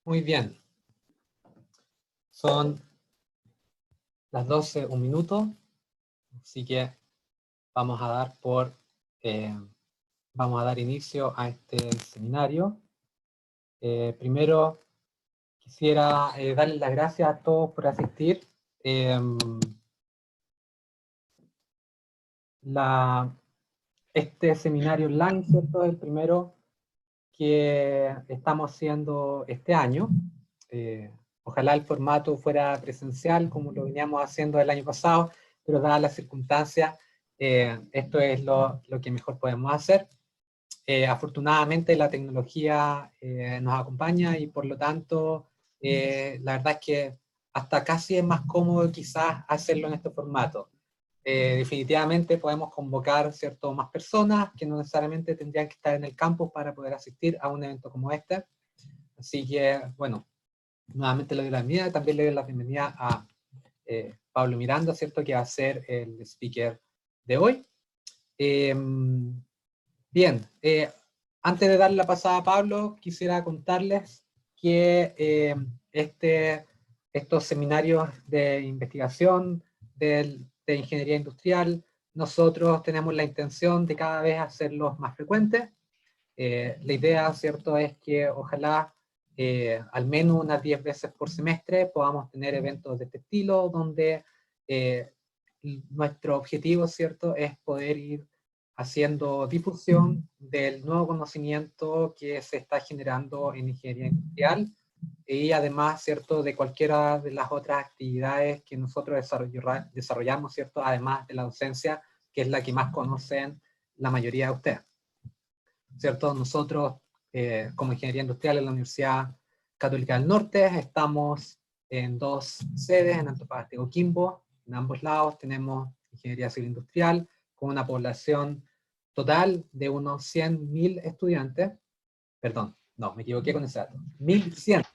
Muy bien. Son las 12, un minuto, así que vamos a dar vamos a dar inicio a este seminario. Primero quisiera darles las gracias a todos por asistir. Este seminario online, ¿cierto? Es el primero que estamos haciendo este año. Ojalá el formato fuera presencial, como lo veníamos haciendo el año pasado, pero dadas las circunstancias, esto es lo que mejor podemos hacer. Afortunadamente la tecnología nos acompaña y por lo tanto, la verdad es que hasta casi es más cómodo quizás hacerlo en este formato. Definitivamente podemos convocar, ¿cierto?, más personas que no necesariamente tendrían que estar en el campus para poder asistir a un evento como este. Así que, bueno, nuevamente le doy la bienvenida, también le doy la bienvenida a Pablo Miranda, ¿cierto?, que va a ser el speaker de hoy. Bien, antes de dar la pasada a Pablo, quisiera contarles que estos seminarios de investigación de ingeniería industrial, nosotros tenemos la intención de cada vez hacerlos más frecuentes. La idea, ¿cierto?, es que ojalá al menos unas 10 veces por semestre podamos tener eventos de este estilo, donde nuestro objetivo, ¿cierto?, es poder ir haciendo difusión del nuevo conocimiento que se está generando en ingeniería industrial y además, ¿cierto?, de cualquiera de las otras actividades que nosotros desarrollamos, ¿cierto?, además de la docencia, que es la que más conocen la mayoría de ustedes, ¿cierto? Nosotros, como ingeniería industrial en la Universidad Católica del Norte, estamos en dos sedes, en Antofagasta y Coquimbo. En ambos lados tenemos ingeniería civil industrial, con una población total de unos 100.000 estudiantes. Perdón, no, me equivoqué con ese dato. 1.100,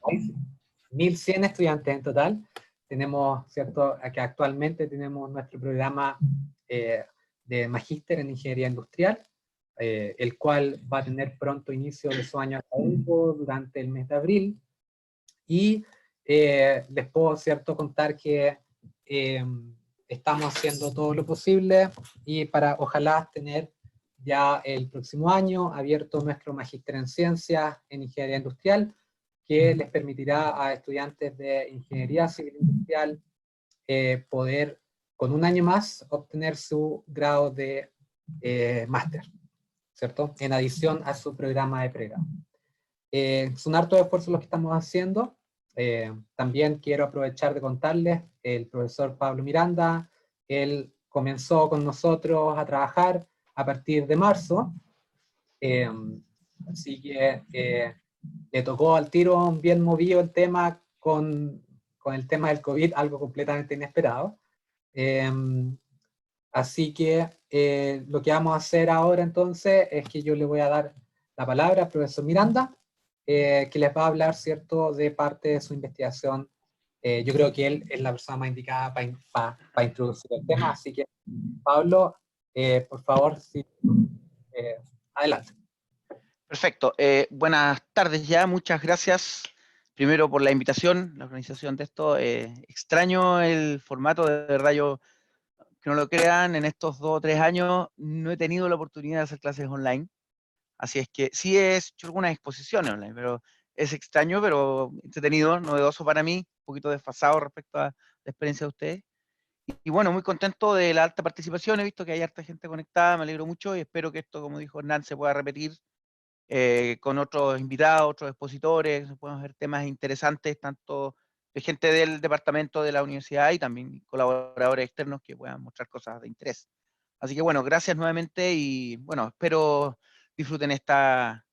1.100 estudiantes en total. Tenemos, ¿cierto?, que actualmente tenemos nuestro programa de magíster en ingeniería industrial, el cual va a tener pronto inicio de su año académico durante el mes de abril. Y les puedo, ¿cierto?, contar que estamos haciendo todo lo posible y para ojalá tener ya el próximo año abierto nuestro magíster en ciencias en ingeniería industrial, que les permitirá a estudiantes de ingeniería civil industrial poder con un año más obtener su grado de máster, ¿cierto?, en adición a su programa de pregrado. Son hartos esfuerzos los que estamos haciendo. También quiero aprovechar de contarles, el profesor Pablo Miranda, él comenzó con nosotros a trabajar a partir de marzo, así que le tocó al tiro bien movido el tema con el tema del COVID, algo completamente inesperado. Así que lo que vamos a hacer ahora entonces es que yo le voy a dar la palabra al profesor Miranda, que les va a hablar, ¿cierto?, de parte de su investigación. Yo creo que él es la persona más indicada para introducir el tema, así que Pablo, por favor, sí, adelante. Perfecto. Buenas tardes ya, muchas gracias primero por la invitación, la organización de esto. Extraño el formato, de verdad, yo, que no lo crean, en estos 2 o 3 años no he tenido la oportunidad de hacer clases online, así es que sí he hecho algunas exposiciones online, pero es extraño, pero entretenido, novedoso para mí, un poquito desfasado respecto a la experiencia de ustedes. Y bueno, muy contento de la alta participación, he visto que hay harta gente conectada, me alegro mucho y espero que esto, como dijo Hernán, se pueda repetir con otros invitados, otros expositores, se pueden ver temas interesantes, tanto de gente del departamento de la universidad y también colaboradores externos que puedan mostrar cosas de interés. Así que bueno, gracias nuevamente y bueno, espero disfruten esta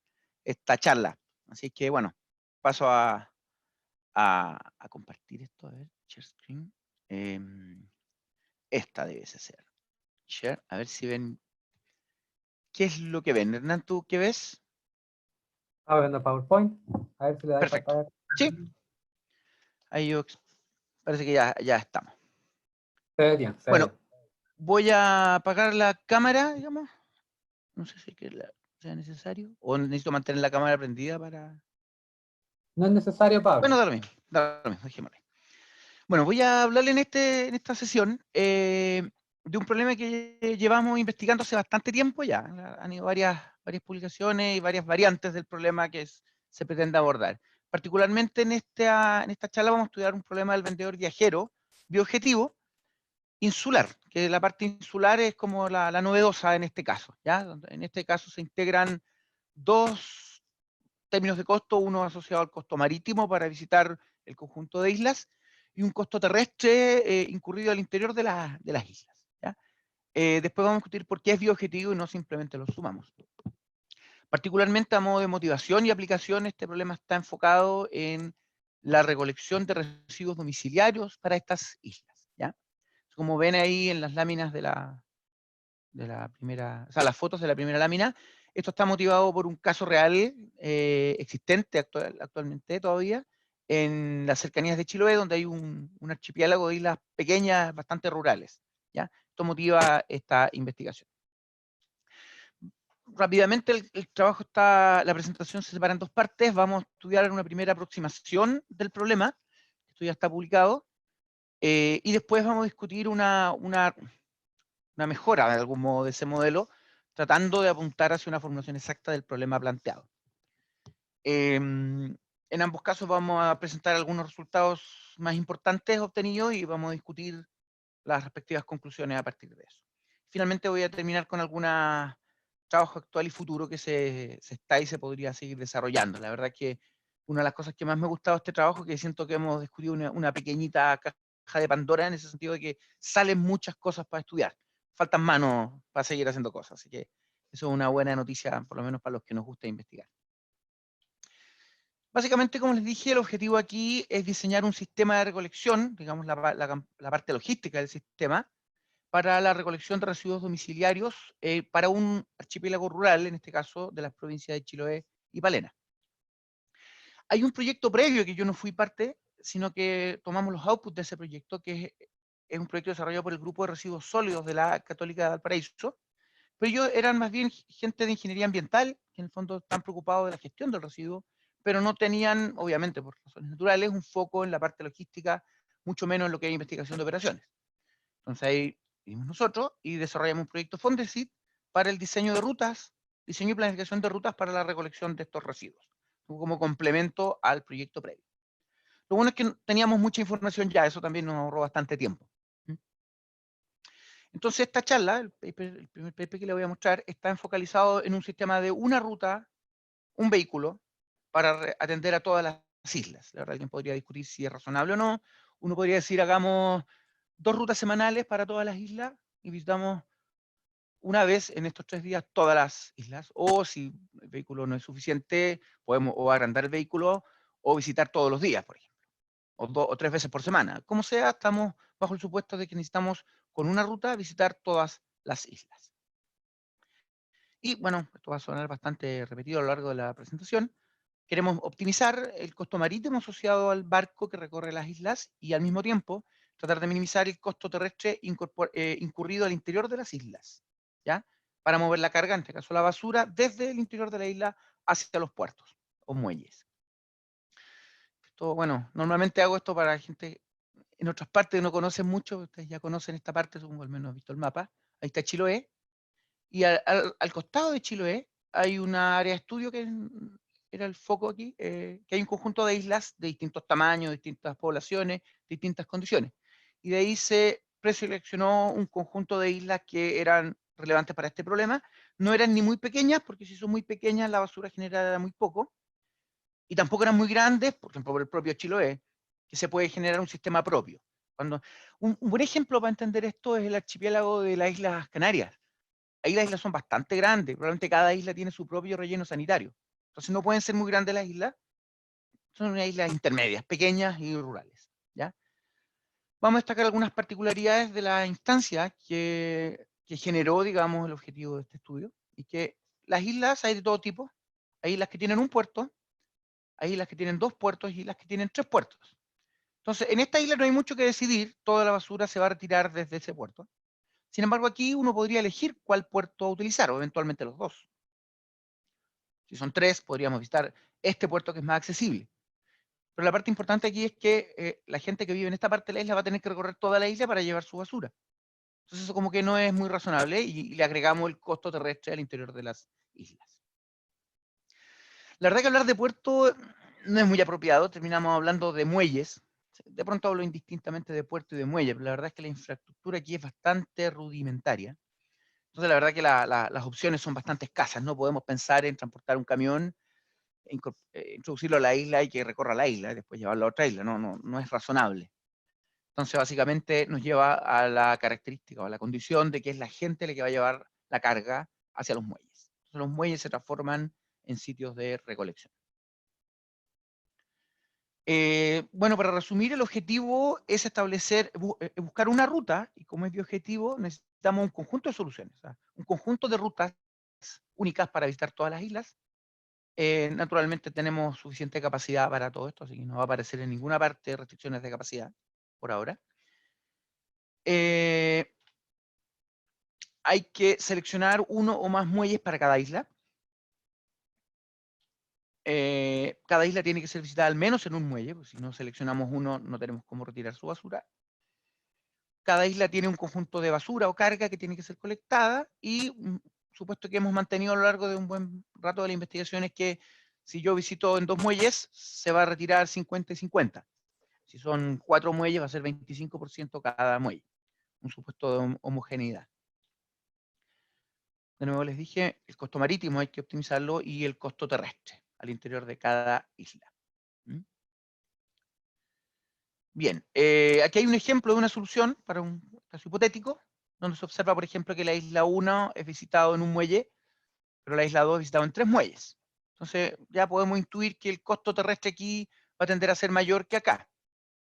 charla. Así que bueno, paso a compartir esto, a ver, share screen. Esta debe ser. Share, a ver si ven. ¿Qué es lo que ven? Hernán, ¿tú qué ves? Estaba viendo PowerPoint, a ver si le da Perfecto. pantalla. Sí. Ahí yo parece que ya estamos. Se ve bien, se ve Bueno, bien. voy a apagar la cámara, digamos. No sé si sea necesario. O necesito mantener la cámara prendida para. No es necesario, Bueno, Pablo. da lo mismo, dejémoslo ahí. Bueno, voy a hablarle en esta sesión de un problema que llevamos investigando hace bastante tiempo ya. Han ido varias publicaciones y varias variantes del problema que se pretende abordar. Particularmente en esta charla vamos a estudiar un problema del vendedor viajero bioobjetivo insular, que la parte insular es como la novedosa en este caso, ¿ya? Donde en este caso se integran dos términos de costo, uno asociado al costo marítimo para visitar el conjunto de islas y un costo terrestre incurrido al interior de las islas, ¿ya? Después vamos a discutir por qué es bioobjetivo y no simplemente lo sumamos. Particularmente a modo de motivación y aplicación, este problema está enfocado en la recolección de residuos domiciliarios para estas islas, ¿ya? Como ven ahí en las láminas de la primera, o sea, las fotos de la primera lámina, esto está motivado por un caso real existente actualmente todavía en las cercanías de Chiloé, donde hay un archipiélago de islas pequeñas, bastante rurales, ¿ya? Esto motiva esta investigación. Rápidamente el trabajo la presentación se separa en dos partes. Vamos a estudiar una primera aproximación del problema, esto ya está publicado, y después vamos a discutir una mejora de algún modo de ese modelo, tratando de apuntar hacia una formulación exacta del problema planteado. En ambos casos vamos a presentar algunos resultados más importantes obtenidos y vamos a discutir las respectivas conclusiones a partir de eso. Finalmente voy a terminar con algunos trabajo actual y futuro que se está y se podría seguir desarrollando. La verdad que una de las cosas que más me ha gustado de este trabajo es que siento que hemos descubierto una pequeñita caja de Pandora en ese sentido de que salen muchas cosas para estudiar. Faltan manos para seguir haciendo cosas, así que eso es una buena noticia, por lo menos para los que nos gusta investigar. Básicamente, como les dije, el objetivo aquí es diseñar un sistema de recolección, digamos la parte logística del sistema, para la recolección de residuos domiciliarios para un archipiélago rural, en este caso de las provincias de Chiloé y Palena. Hay un proyecto previo que yo no fui parte, sino que tomamos los outputs de ese proyecto, que es un proyecto desarrollado por el Grupo de Residuos Sólidos de la Católica de Valparaíso, pero ellos eran más bien gente de ingeniería ambiental, que en el fondo están preocupados de la gestión del residuo, pero no tenían, obviamente por razones naturales, un foco en la parte logística, mucho menos en lo que es investigación de operaciones. Entonces ahí vimos nosotros y desarrollamos un proyecto Fondesit para el diseño de rutas, diseño y planificación de rutas para la recolección de estos residuos, como complemento al proyecto previo. Lo bueno es que teníamos mucha información ya, eso también nos ahorró bastante tiempo. Entonces esta charla, el primer paper que le voy a mostrar, está enfocalizado en un sistema de una ruta, un vehículo, para atender a todas las islas. La verdad, alguien podría discutir si es razonable o no. Uno podría decir, hagamos 2 rutas semanales para todas las islas y visitamos una vez en estos 3 días todas las islas, o si el vehículo no es suficiente, podemos o agrandar el vehículo o visitar todos los días, por ejemplo, o 3 veces por semana. Como sea, estamos bajo el supuesto de que necesitamos con una ruta visitar todas las islas. Y bueno, esto va a sonar bastante repetido a lo largo de la presentación. Queremos optimizar el costo marítimo asociado al barco que recorre las islas y al mismo tiempo tratar de minimizar el costo terrestre incurrido al interior de las islas, ¿ya? Para mover la carga, en este caso la basura, desde el interior de la isla hacia los puertos o muelles. Esto, bueno, normalmente hago esto para gente en otras partes que no conocen mucho, ustedes ya conocen esta parte, supongo al menos han visto el mapa. Ahí está Chiloé, y al costado de Chiloé hay una área de estudio que era el foco aquí, que hay un conjunto de islas de distintos tamaños, distintas poblaciones, distintas condiciones. Y de ahí se preseleccionó un conjunto de islas que eran relevantes para este problema. No eran ni muy pequeñas, porque si son muy pequeñas la basura generada era muy poco, y tampoco eran muy grandes, por ejemplo, por el propio Chiloé, que se puede generar un sistema propio. Un buen ejemplo para entender esto es el archipiélago de las Islas Canarias. Ahí las islas son bastante grandes, probablemente cada isla tiene su propio relleno sanitario. Entonces no pueden ser muy grandes las islas, son unas islas intermedias, pequeñas y rurales, ¿ya? Vamos a destacar algunas particularidades de la instancia que generó, digamos, el objetivo de este estudio, y que las islas hay de todo tipo. Hay islas que tienen un puerto, hay islas que tienen 2 puertos y islas que tienen 3 puertos. Entonces, en esta isla no hay mucho que decidir, toda la basura se va a retirar desde ese puerto. Sin embargo, aquí uno podría elegir cuál puerto utilizar, o eventualmente los 2. Si son 3, podríamos visitar este puerto que es más accesible. Pero la parte importante aquí es que la gente que vive en esta parte de la isla va a tener que recorrer toda la isla para llevar su basura. Entonces eso como que no es muy razonable y le agregamos el costo terrestre al interior de las islas. La verdad que hablar de puerto no es muy apropiado, terminamos hablando de muelles. De pronto hablo indistintamente de puerto y de muelle, pero la verdad es que la infraestructura aquí es bastante rudimentaria. Entonces la verdad que las opciones son bastante escasas. No podemos pensar en transportar un camión, introducirlo a la isla y que recorra la isla y después llevarlo a otra isla. No es razonable. Entonces básicamente nos lleva a la característica o a la condición de que es la gente la que va a llevar la carga hacia los muelles. Entonces los muelles se transforman en sitios de recolección. Bueno, para resumir, el objetivo es buscar una ruta, y como es mi objetivo, necesitamos un conjunto de soluciones, o sea, un conjunto de rutas únicas para visitar todas las islas. Naturalmente tenemos suficiente capacidad para todo esto, así que no va a aparecer en ninguna parte restricciones de capacidad, por ahora. Hay que seleccionar uno o más muelles para cada isla. Cada isla tiene que ser visitada al menos en un muelle, porque si no seleccionamos uno no tenemos cómo retirar su basura. Cada isla tiene un conjunto de basura o carga que tiene que ser colectada y un supuesto que hemos mantenido a lo largo de un buen rato de la investigación es que si yo visito en 2 muelles, se va a retirar 50 y 50. Si son 4 muelles, va a ser 25% cada muelle. Un supuesto de homogeneidad. De nuevo les dije, el costo marítimo hay que optimizarlo y el costo terrestre al interior de cada isla. Bien, aquí hay un ejemplo de una solución para un caso hipotético, donde se observa, por ejemplo, que la isla 1 es visitado en un muelle, pero la isla 2 es visitado en 3 muelles. Entonces ya podemos intuir que el costo terrestre aquí va a tender a ser mayor que acá,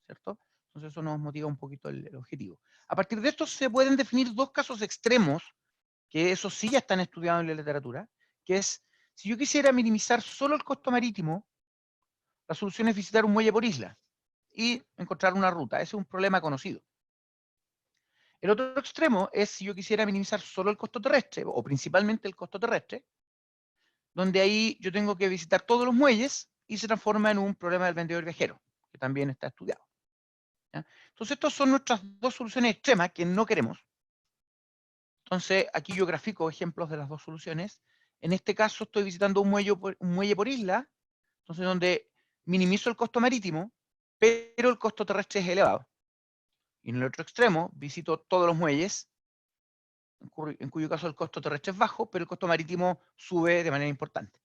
¿cierto? Entonces eso nos motiva un poquito el objetivo. A partir de esto se pueden definir 2 casos extremos, que eso sí ya están estudiados en la literatura, que es, si yo quisiera minimizar solo el costo marítimo, la solución es visitar un muelle por isla y encontrar una ruta. Ese es un problema conocido. El otro extremo es si yo quisiera minimizar solo el costo terrestre, o principalmente el costo terrestre, donde ahí yo tengo que visitar todos los muelles y se transforma en un problema del vendedor viajero, que también está estudiado. ¿Ya? Entonces, estas son nuestras 2 soluciones extremas que no queremos. Entonces, aquí yo grafico ejemplos de las 2 soluciones. En este caso estoy visitando un muelle por isla, entonces donde minimizo el costo marítimo, pero el costo terrestre es elevado. Y en el otro extremo visito todos los muelles, en cuyo caso el costo terrestre es bajo, pero el costo marítimo sube de manera importante.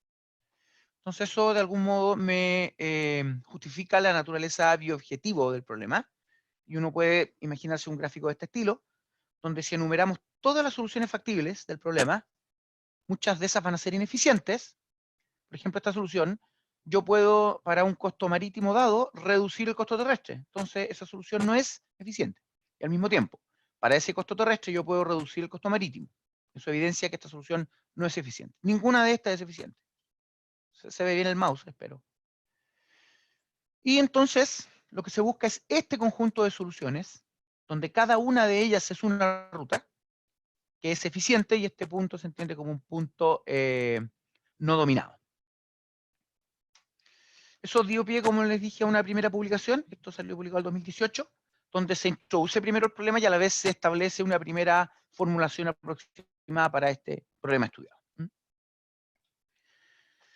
Entonces eso de algún modo me justifica la naturaleza bioobjetivo del problema. Y uno puede imaginarse un gráfico de este estilo, donde si enumeramos todas las soluciones factibles del problema, muchas de esas van a ser ineficientes. Por ejemplo, esta solución, yo puedo, para un costo marítimo dado, reducir el costo terrestre. Entonces, esa solución no es eficiente. Y al mismo tiempo, para ese costo terrestre yo puedo reducir el costo marítimo. Eso evidencia que esta solución no es eficiente. Ninguna de estas es eficiente. Se ve bien el mouse, espero. Y entonces, lo que se busca es este conjunto de soluciones, donde cada una de ellas es una ruta, que es eficiente, y este punto se entiende como un punto no dominado. Eso dio pie, como les dije, a una primera publicación, esto salió publicado en 2018, donde se introduce primero el problema y a la vez se establece una primera formulación aproximada para este problema estudiado.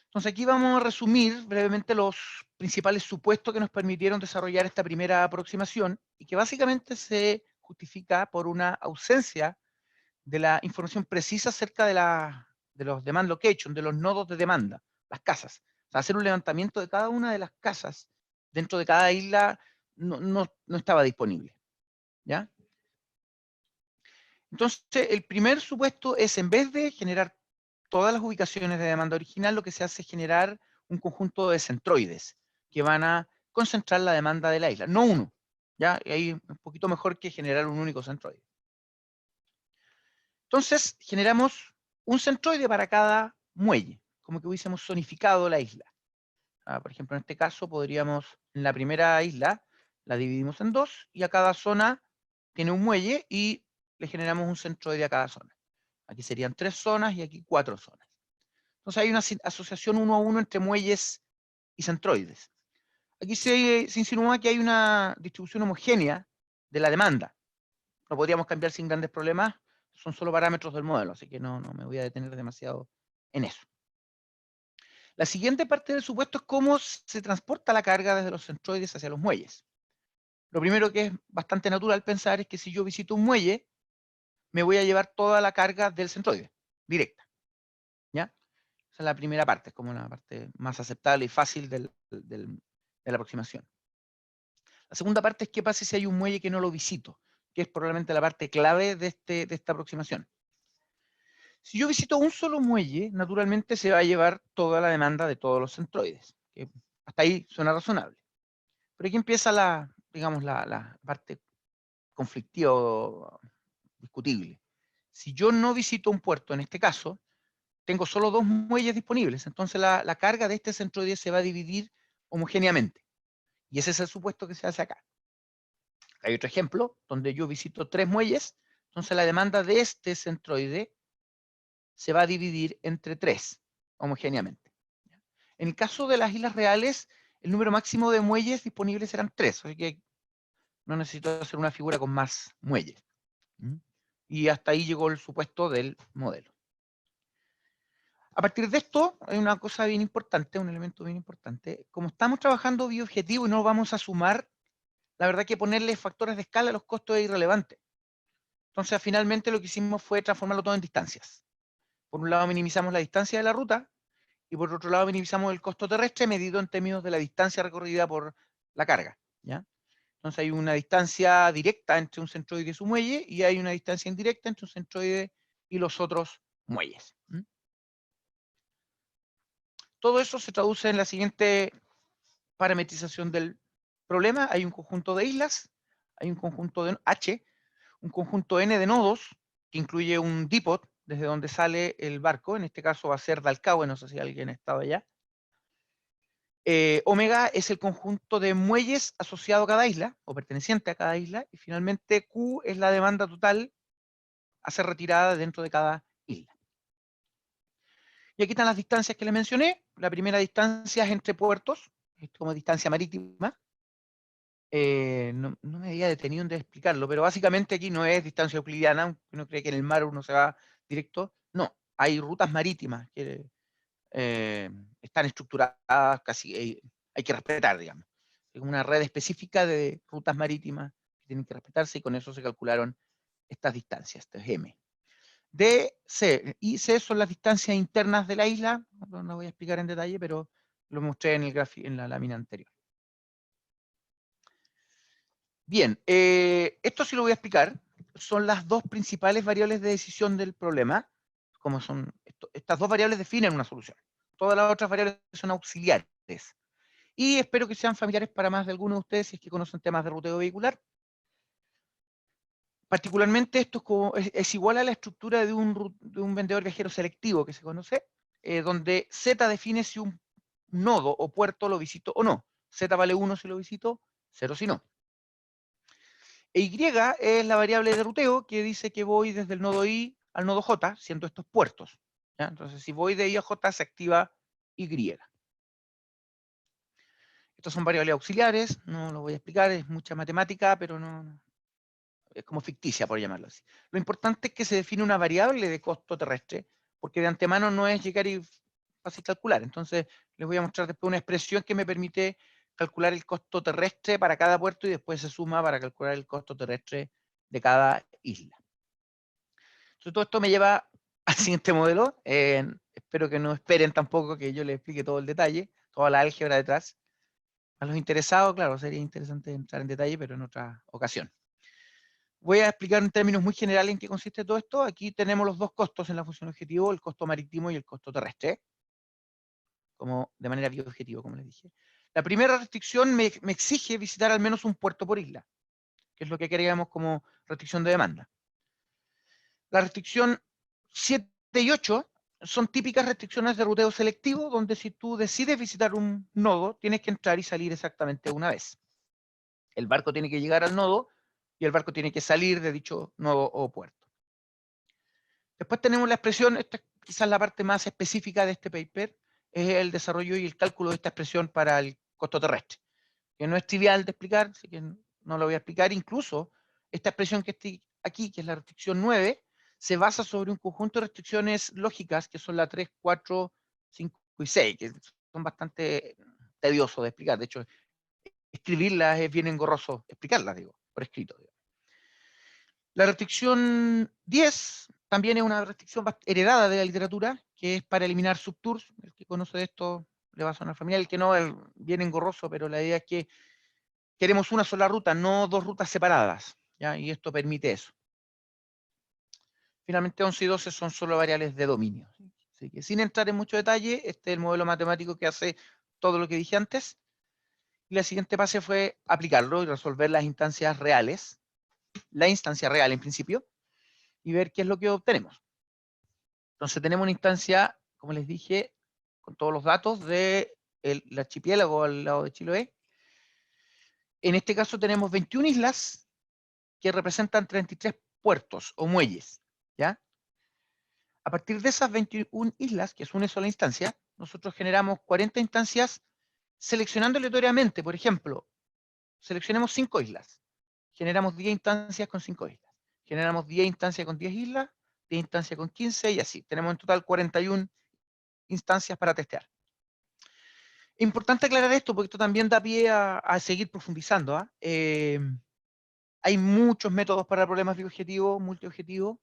Entonces aquí vamos a resumir brevemente los principales supuestos que nos permitieron desarrollar esta primera aproximación y que básicamente se justifica por una ausencia de la información precisa acerca de los demand location, de los nodos de demanda, las casas. O sea, hacer un levantamiento de cada una de las casas dentro de cada isla no estaba disponible. ¿Ya? Entonces, el primer supuesto es, en vez de generar todas las ubicaciones de demanda original, lo que se hace es generar un conjunto de centroides que van a concentrar la demanda de la isla, no uno. ¿Ya? Y ahí un poquito mejor que generar un único centroide. Entonces, generamos un centroide para cada muelle, como que hubiésemos zonificado la isla. Por ejemplo, en este caso podríamos, en la primera isla, la dividimos en 2 y a cada zona tiene un muelle y le generamos un centroide a cada zona. Aquí serían 3 zonas y aquí 4 zonas. Entonces hay una asociación 1 a 1 entre muelles y centroides. Aquí se insinúa que hay una distribución homogénea de la demanda. Lo podríamos cambiar sin grandes problemas, son solo parámetros del modelo, así que no me voy a detener demasiado en eso. La siguiente parte del supuesto es cómo se transporta la carga desde los centroides hacia los muelles. Lo primero que es bastante natural pensar es que si yo visito un muelle, me voy a llevar toda la carga del centroide, directa. ¿Ya? Esa es la primera parte, es como la parte más aceptable y fácil de la aproximación. La segunda parte es qué pasa si hay un muelle que no lo visito, que es probablemente la parte clave de esta aproximación. Si yo visito un solo muelle, naturalmente se va a llevar toda la demanda de todos los centroides, que hasta ahí suena razonable. Pero aquí empieza digamos, la parte conflictiva o discutible. Si yo no visito un puerto, en este caso, tengo solo 2 muelles disponibles, entonces la carga de este centroide se va a dividir homogéneamente. Y ese es el supuesto que se hace acá. Hay otro ejemplo donde yo visito 3 muelles, entonces la demanda de este centroide se va a dividir entre 3 homogéneamente. En el caso de las islas reales, el número máximo de muelles disponibles eran 3, así que no necesito hacer una figura con más muelles. Y hasta ahí llegó el supuesto del modelo. A partir de esto, hay una cosa bien importante, un elemento bien importante. Como estamos trabajando bioobjetivo y no vamos a sumar, la verdad que ponerle factores de escala a los costos es irrelevante. Entonces, finalmente lo que hicimos fue transformarlo todo en distancias. Por un lado, minimizamos la distancia de la ruta, y por otro lado, minimizamos el costo terrestre medido en términos de la distancia recorrida por la carga. ¿Ya? Entonces, hay una distancia directa entre un centroide y su muelle, y hay una distancia indirecta entre un centroide y los otros muelles. Todo eso se traduce en la siguiente parametrización del problema. Hay un conjunto de islas, hay un conjunto de H, un conjunto N de nodos, que incluye un depot, desde donde sale el barco, en este caso va a ser Dalcahue, no sé si alguien ha estado allá. Omega es el conjunto de muelles asociado a cada isla, o perteneciente a cada isla, y finalmente Q es la demanda total a ser retirada dentro de cada isla. Y aquí están las distancias que les mencioné. La primera distancia es entre puertos, esto como distancia marítima. No me había detenido en explicarlo, pero básicamente aquí no es distancia euclidiana, uno cree que en el mar uno se va directo. No, hay rutas marítimas que están estructuradas casi, hay que respetar, digamos. Es una red específica de rutas marítimas que tienen que respetarse y con eso se calcularon estas distancias, esto es M. D, C y C son las distancias internas de la isla, no voy a explicar en detalle, pero lo mostré en la lámina anterior. Bien, esto sí lo voy a explicar. Son las dos principales variables de decisión del problema. Como son estas dos variables definen una solución. Todas las otras variables son auxiliares. Y espero que sean familiares para más de algunos de ustedes si es que conocen temas de ruteo vehicular. Particularmente esto es igual a la estructura de un vendedor viajero selectivo que se conoce, donde Z define si un nodo o puerto lo visito o no. Z vale 1 si lo visito, 0 si no. E Y es la variable de ruteo que dice que voy desde el nodo I al nodo J, siendo estos puertos. ¿Ya? Entonces, si voy de I a J, se activa Y. Estos son variables auxiliares, no lo voy a explicar, es mucha matemática, pero no es como ficticia, por llamarlo así. Lo importante es que se define una variable de costo terrestre, porque de antemano no es llegar y fácil calcular. Entonces, les voy a mostrar después una expresión que me permite calcular el costo terrestre para cada puerto y después se suma para calcular el costo terrestre de cada isla. Entonces, todo esto me lleva al siguiente modelo. Espero que no esperen tampoco que yo les explique todo el detalle, toda la álgebra detrás. A los interesados, claro, sería interesante entrar en detalle, pero en otra ocasión. Voy a explicar en términos muy generales en qué consiste todo esto. Aquí tenemos los dos costos en la función objetivo, el costo marítimo y el costo terrestre, como de manera bioobjetiva, como les dije. La primera restricción me exige visitar al menos un puerto por isla, que es lo que queríamos como restricción de demanda. La restricción 7 y 8 son típicas restricciones de ruteo selectivo, donde si tú decides visitar un nodo, tienes que entrar y salir exactamente una vez. El barco tiene que llegar al nodo y el barco tiene que salir de dicho nodo o puerto. Después tenemos la expresión, esta es quizás la parte más específica de este paper, es el desarrollo y el cálculo de esta expresión para el costo terrestre. que no es trivial de explicar, así que no lo voy a explicar. Incluso esta expresión que estoy aquí, que es la restricción 9, se basa sobre un conjunto de restricciones lógicas, que son la 3, 4, 5 y 6, que son bastante tediosos de explicar. De hecho, escribirlas es bien engorroso, explicarlas, digo, por escrito. Digo. La restricción 10 también es una restricción heredada de la literatura, que es para eliminar subtours. El que conoce esto le va a sonar familiar, el que no, es bien engorroso, pero la idea es que queremos una sola ruta, no dos rutas separadas, ¿ya? Y esto permite eso. Finalmente 11 y 12 son solo variables de dominio. Así que sin entrar en mucho detalle, este es el modelo matemático que hace todo lo que dije antes. Y la siguiente fase fue aplicarlo y resolver las instancias reales, la instancia real en principio, y ver qué es lo que obtenemos. Entonces tenemos una instancia, como les dije, con todos los datos del archipiélago al lado de Chiloé. En este caso tenemos 21 islas que representan 33 puertos o muelles, ¿ya? A partir de esas 21 islas, que es una sola instancia, nosotros generamos 40 instancias seleccionando aleatoriamente. Por ejemplo, seleccionemos 5 islas. Generamos 10 instancias con 5 islas. Generamos 10 instancias con 10 islas, 10 instancias con 15 y así. Tenemos en total 41 instancias para testear. Importante aclarar esto porque esto también da pie a seguir profundizando. Hay muchos métodos para problemas biobjetivos, multiobjetivos.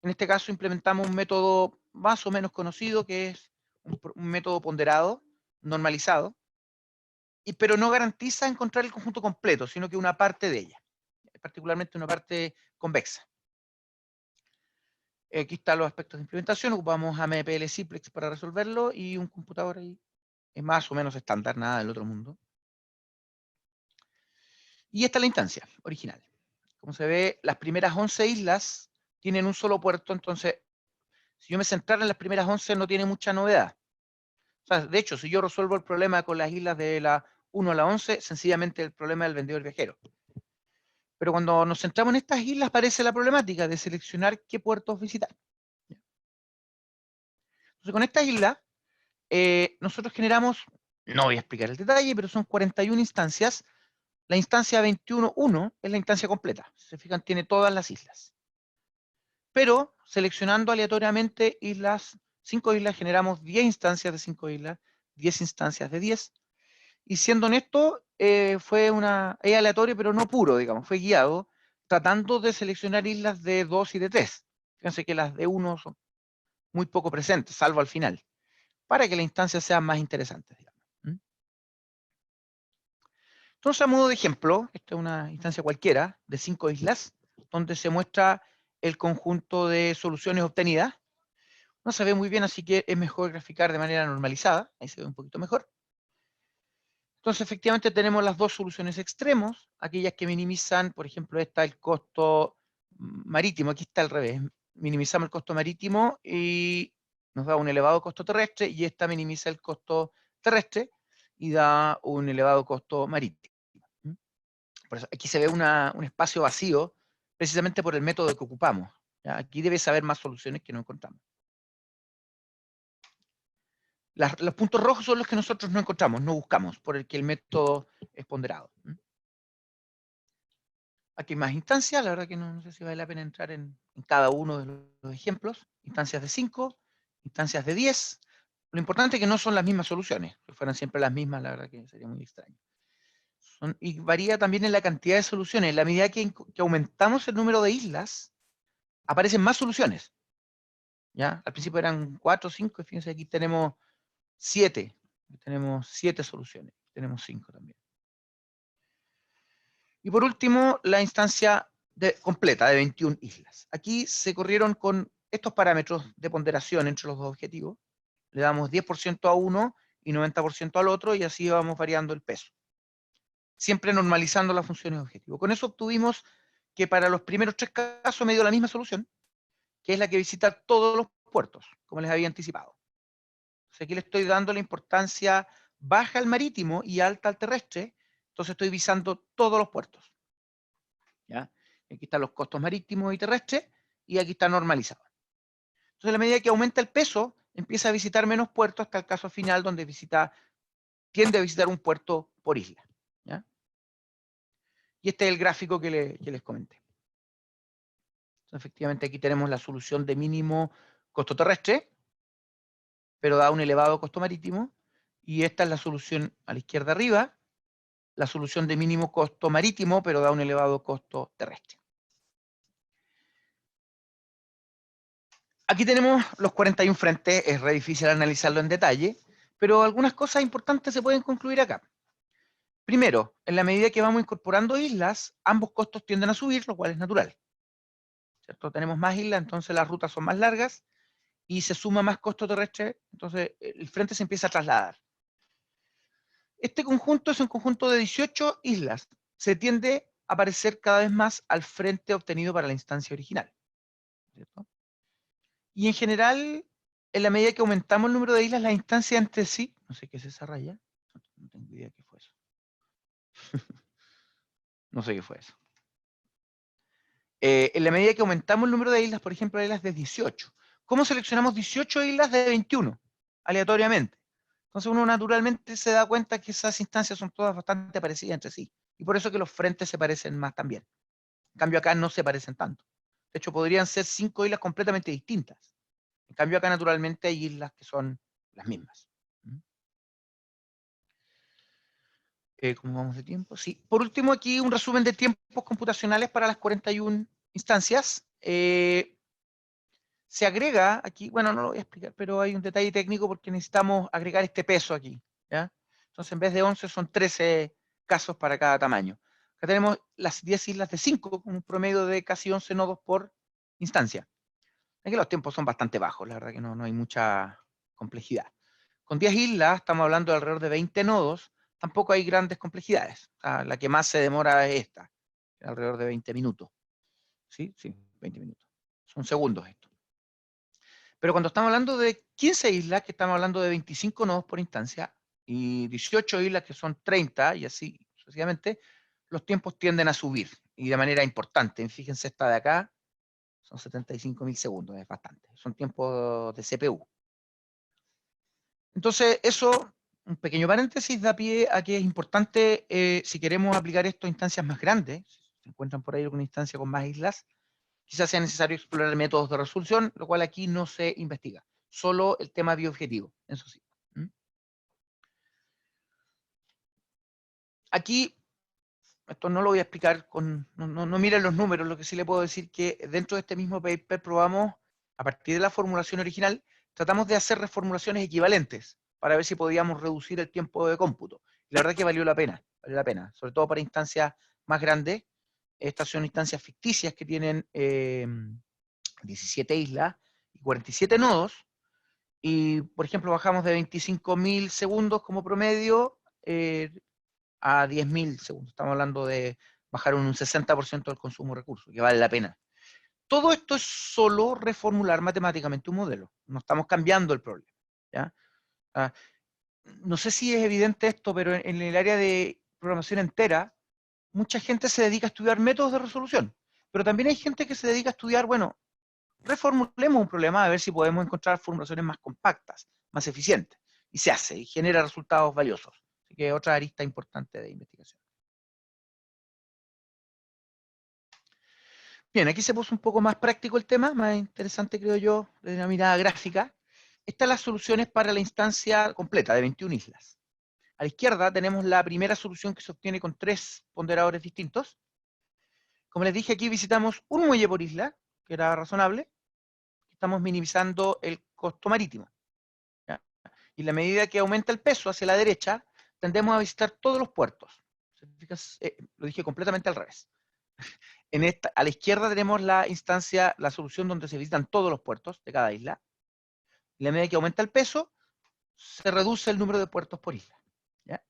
En este caso implementamos un método más o menos conocido que es un método ponderado, normalizado, pero no garantiza encontrar el conjunto completo, sino que una parte de ella, particularmente una parte convexa. Aquí están los aspectos de implementación, ocupamos AMPL Simplex para resolverlo y un computador ahí es más o menos estándar, nada del otro mundo. Y esta es la instancia original. Como se ve, las primeras 11 islas tienen un solo puerto, entonces si yo me centrara en las primeras 11 no tiene mucha novedad. O sea, de hecho, si yo resuelvo el problema con las islas de la 1 a la 11, sencillamente el problema del vendedor viajero. Pero cuando nos centramos en estas islas aparece la problemática de seleccionar qué puertos visitar. Entonces con estas islas nosotros generamos, no voy a explicar el detalle, pero son 41 instancias. La instancia 21.1 es la instancia completa. Si se fijan, tiene todas las islas. Pero seleccionando aleatoriamente 5 islas, generamos 10 instancias de 5 islas, 10 instancias de 10. Y siendo honesto, es aleatorio, pero no puro, digamos, fue guiado, tratando de seleccionar islas de 2 y de 3. Fíjense que las de 1 son muy poco presentes, salvo al final, para que las instancias sean más interesantes, digamos. Entonces, a modo de ejemplo, esta es una instancia cualquiera de 5 islas, donde se muestra el conjunto de soluciones obtenidas. No se ve muy bien, así que es mejor graficar de manera normalizada. Ahí se ve un poquito mejor. Entonces, efectivamente, tenemos las dos soluciones extremos, aquellas que minimizan, por ejemplo, esta el costo marítimo, aquí está al revés. Minimizamos el costo marítimo y nos da un elevado costo terrestre, y esta minimiza el costo terrestre y da un elevado costo marítimo. Por eso aquí se ve un espacio vacío, precisamente por el método que ocupamos. ¿Ya? Aquí debe haber más soluciones que no encontramos. Los puntos rojos son los que nosotros no encontramos, no buscamos, por el que el método es ponderado. Aquí hay más instancias, la verdad que no sé si vale la pena entrar en cada uno de los ejemplos. Instancias de 5, instancias de 10. Lo importante es que no son las mismas soluciones. Si fueran siempre las mismas, la verdad que sería muy extraño. Y varía también en la cantidad de soluciones. En la medida que aumentamos el número de islas, aparecen más soluciones. ¿Ya? Al principio eran 4 o 5, y fíjense, aquí tenemos 7. Tenemos 7 soluciones. Tenemos 5 también. Y por último, la instancia completa de 21 islas. Aquí se corrieron con estos parámetros de ponderación entre los dos objetivos. Le damos 10% a uno y 90% al otro, y así vamos variando el peso. Siempre normalizando las funciones de objetivo. Con eso obtuvimos que para los primeros 3 casos me dio la misma solución, que es la que visita todos los puertos, como les había anticipado. Entonces aquí le estoy dando la importancia baja al marítimo y alta al terrestre, entonces estoy visando todos los puertos. ¿Ya? Aquí están los costos marítimos y terrestres, y aquí está normalizado. Entonces, a la medida que aumenta el peso, empieza a visitar menos puertos hasta el caso final, donde tiende a visitar un puerto por isla. ¿Ya? Y este es el gráfico que les comenté. Entonces, efectivamente aquí tenemos la solución de mínimo costo terrestre, pero da un elevado costo marítimo, y esta es la solución a la izquierda arriba, la solución de mínimo costo marítimo, pero da un elevado costo terrestre. Aquí tenemos los 41 frentes, es re difícil analizarlo en detalle, pero algunas cosas importantes se pueden concluir acá. Primero, en la medida que vamos incorporando islas, ambos costos tienden a subir, lo cual es natural, ¿cierto? Tenemos más islas, entonces las rutas son más largas, y se suma más costo terrestre, entonces el frente se empieza a trasladar. Este conjunto es un conjunto de 18 islas. Se tiende a parecer cada vez más al frente obtenido para la instancia original, ¿cierto? Y en general, en la medida que aumentamos el número de islas, las instancias entre sí, no sé qué es esa raya, no tengo idea qué fue eso. No sé qué fue eso. En la medida que aumentamos el número de islas, por ejemplo, islas de 18. ¿Cómo seleccionamos 18 islas de 21? Aleatoriamente. Entonces uno naturalmente se da cuenta que esas instancias son todas bastante parecidas entre sí. Y por eso que los frentes se parecen más también. En cambio acá no se parecen tanto. De hecho, podrían ser 5 islas completamente distintas. En cambio acá naturalmente hay islas que son las mismas. ¿Cómo vamos de tiempo? Sí. Por último, aquí un resumen de tiempos computacionales para las 41 instancias. Se agrega aquí, bueno, no lo voy a explicar, pero hay un detalle técnico porque necesitamos agregar este peso aquí, ¿ya? Entonces, en vez de 11, son 13 casos para cada tamaño. Acá tenemos las 10 islas de 5, con un promedio de casi 11 nodos por instancia. Aquí los tiempos son bastante bajos, la verdad que no hay mucha complejidad. Con 10 islas, estamos hablando de alrededor de 20 nodos, tampoco hay grandes complejidades. La que más se demora es esta, alrededor de 20 minutos. ¿Sí? Sí, 20 minutos. Son segundos esto. Pero cuando estamos hablando de 15 islas, que estamos hablando de 25 nodos por instancia, y 18 islas, que son 30, y así sucesivamente, los tiempos tienden a subir, y de manera importante. Fíjense esta de acá, son 75.000 segundos, es bastante. Son tiempos de CPU. Entonces, eso, un pequeño paréntesis, da pie a que es importante, si queremos aplicar esto a instancias más grandes, si se encuentran por ahí alguna instancia con más islas, quizás sea necesario explorar métodos de resolución, lo cual aquí no se investiga. Solo el tema bioobjetivo, eso sí. Aquí, esto no lo voy a explicar, no miren los números, lo que sí le puedo decir que dentro de este mismo paper probamos, a partir de la formulación original, tratamos de hacer reformulaciones equivalentes para ver si podíamos reducir el tiempo de cómputo. Y la verdad que valió la pena, sobre todo para instancias más grandes. Estas son instancias ficticias que tienen 17 islas y 47 nodos, y por ejemplo bajamos de 25.000 segundos como promedio a 10.000 segundos. Estamos hablando de bajar un 60% del consumo de recursos, que vale la pena. Todo esto es solo reformular matemáticamente un modelo. No estamos cambiando el problema, ¿ya? No sé si es evidente esto, pero en el área de programación entera, mucha gente se dedica a estudiar métodos de resolución, pero también hay gente que se dedica a estudiar, bueno, reformulemos un problema a ver si podemos encontrar formulaciones más compactas, más eficientes. Y se hace, y genera resultados valiosos. Así que otra arista importante de investigación. Bien, aquí se puso un poco más práctico el tema, más interesante creo yo, desde una mirada gráfica. Estas las soluciones para la instancia completa de 21 islas. A la izquierda tenemos la primera solución que se obtiene con 3 ponderadores distintos. Como les dije, aquí visitamos un muelle por isla, que era razonable. Estamos minimizando el costo marítimo. ¿Ya? Y en la medida que aumenta el peso hacia la derecha, tendemos a visitar todos los puertos. Lo dije completamente al revés. A la izquierda tenemos la instancia, la solución donde se visitan todos los puertos de cada isla. En la medida que aumenta el peso, se reduce el número de puertos por isla. ¿Ya?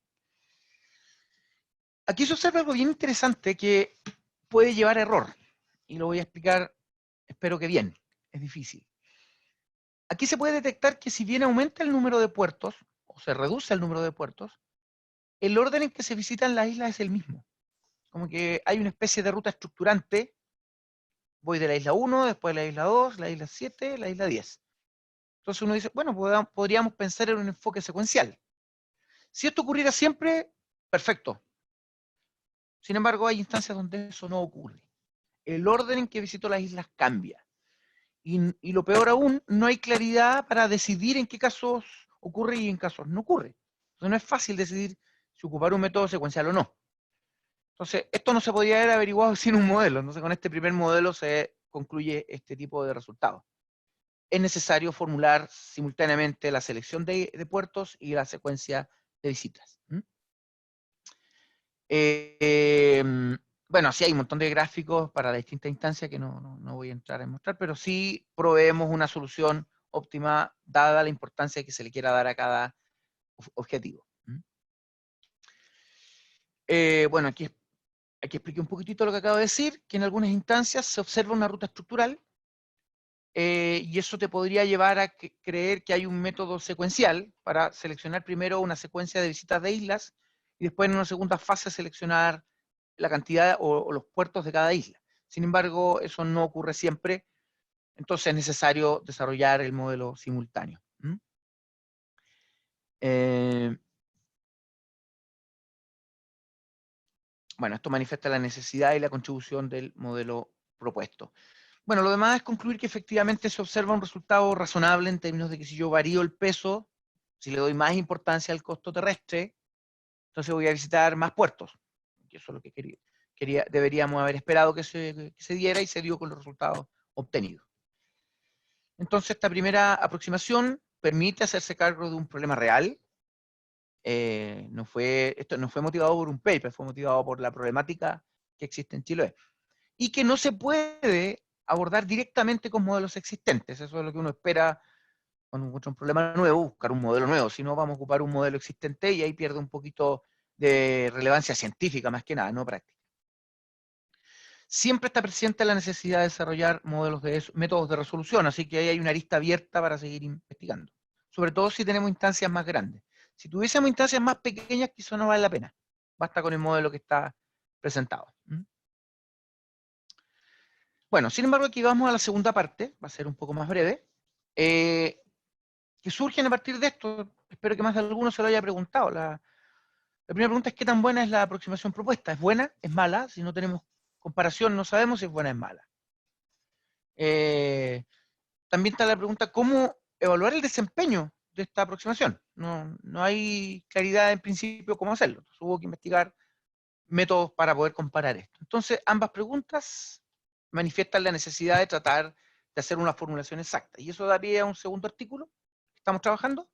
Aquí se observa algo bien interesante que puede llevar a error. Y lo voy a explicar, espero que bien. Es difícil. Aquí se puede detectar que si bien aumenta el número de puertos, o se reduce el número de puertos, el orden en que se visitan las islas es el mismo. Como que hay una especie de ruta estructurante. Voy de la isla 1, después de la isla 2, la isla 7, la isla 10. Entonces uno dice, bueno, podríamos pensar en un enfoque secuencial. Si esto ocurriera siempre, perfecto. Sin embargo, hay instancias donde eso no ocurre. El orden en que visito las islas cambia. Y lo peor aún, no hay claridad para decidir en qué casos ocurre y en casos no ocurre. Entonces no es fácil decidir si ocupar un método secuencial o no. Entonces, esto no se podía haber averiguado sin un modelo. Entonces, con este primer modelo se concluye este tipo de resultados. Es necesario formular simultáneamente la selección de puertos y la secuencia de visitas. Bueno, sí hay un montón de gráficos para distintas instancias que no voy a entrar a mostrar, pero sí proveemos una solución óptima dada la importancia que se le quiera dar a cada objetivo. Bueno, aquí expliqué un poquitito lo que acabo de decir, que en algunas instancias se observa una ruta estructural, y eso te podría llevar a creer que hay un método secuencial para seleccionar primero una secuencia de visitas de islas y después en una segunda fase seleccionar la cantidad o los puertos de cada isla. Sin embargo, eso no ocurre siempre, entonces es necesario desarrollar el modelo simultáneo. Bueno, esto manifiesta la necesidad y la contribución del modelo propuesto. Bueno, lo demás es concluir que efectivamente se observa un resultado razonable en términos de que si yo varío el peso, si le doy más importancia al costo terrestre, entonces voy a visitar más puertos. Y eso es lo que deberíamos haber esperado que se diera y se dio con los resultados obtenidos. Entonces, esta primera aproximación permite hacerse cargo de un problema real. Esto no fue motivado por un paper, fue motivado por la problemática que existe en Chile y que no se puede abordar directamente con modelos existentes. Eso es lo que uno espera cuando encuentra un problema nuevo, buscar un modelo nuevo. Si no, vamos a ocupar un modelo existente y ahí pierde un poquito de relevancia científica más que nada, no práctica. Siempre está presente la necesidad de desarrollar métodos de resolución, así que ahí hay una arista abierta para seguir investigando. Sobre todo si tenemos instancias más grandes. Si tuviésemos instancias más pequeñas, quizá no vale la pena. Basta con el modelo que está presentado. Bueno, sin embargo, aquí vamos a la segunda parte, va a ser un poco más breve, que surgen a partir de esto. Espero que más de alguno se lo haya preguntado. La primera pregunta es: ¿qué tan buena es la aproximación propuesta? ¿Es buena? ¿Es mala? Si no tenemos comparación, no sabemos si es buena o es mala. También está la pregunta: ¿cómo evaluar el desempeño de esta aproximación? No hay claridad en principio cómo hacerlo. Entonces, hubo que investigar métodos para poder comparar esto. Entonces, ambas preguntas manifiestan la necesidad de tratar de hacer una formulación exacta. Y eso daría un segundo artículo que estamos trabajando,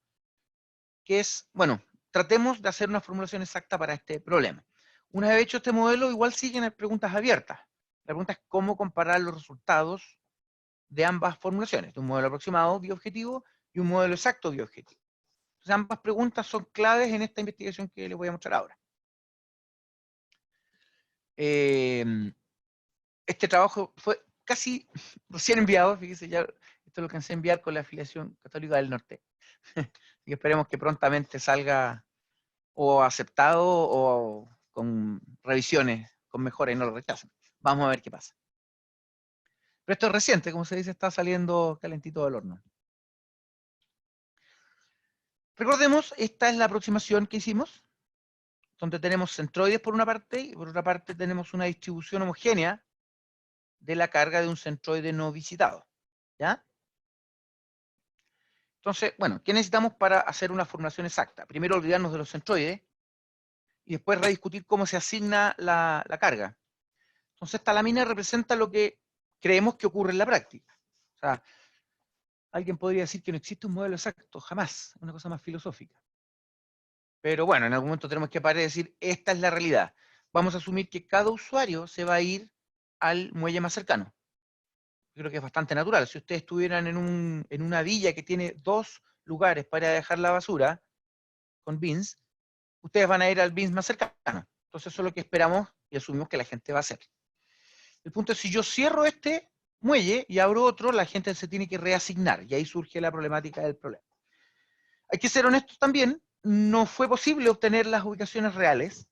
que es, bueno, tratemos de hacer una formulación exacta para este problema. Una vez hecho este modelo, igual siguen preguntas abiertas. La pregunta es cómo comparar los resultados de ambas formulaciones, de un modelo aproximado biobjetivo y un modelo exacto biobjetivo. Entonces, ambas preguntas son claves en esta investigación que les voy a mostrar ahora. Este trabajo fue casi recién enviado, fíjese, ya esto lo alcancé a enviar con la afiliación católica del norte. Y esperemos que prontamente salga o aceptado o con revisiones, con mejoras y no lo rechacen. Vamos a ver qué pasa. Pero esto es reciente, como se dice, está saliendo calentito del horno. Recordemos, esta es la aproximación que hicimos, donde tenemos centroides por una parte y por otra parte tenemos una distribución homogénea de la carga de un centroide no visitado. ¿Ya? Entonces, bueno, ¿qué necesitamos para hacer una formulación exacta? Primero olvidarnos de los centroides y después rediscutir cómo se asigna la carga. Entonces, esta lámina representa lo que creemos que ocurre en la práctica. O sea, alguien podría decir que no existe un modelo exacto, jamás, una cosa más filosófica. Pero bueno, en algún momento tenemos que parar y decir, esta es la realidad. Vamos a asumir que cada usuario se va a ir al muelle más cercano. Yo creo que es bastante natural. Si ustedes estuvieran en una villa que tiene 2 lugares para dejar la basura, con bins, ustedes van a ir al bins más cercano. Entonces eso es lo que esperamos y asumimos que la gente va a hacer. El punto es, si yo cierro este muelle y abro otro, la gente se tiene que reasignar, y ahí surge la problemática del problema. Hay que ser honestos también, no fue posible obtener las ubicaciones reales,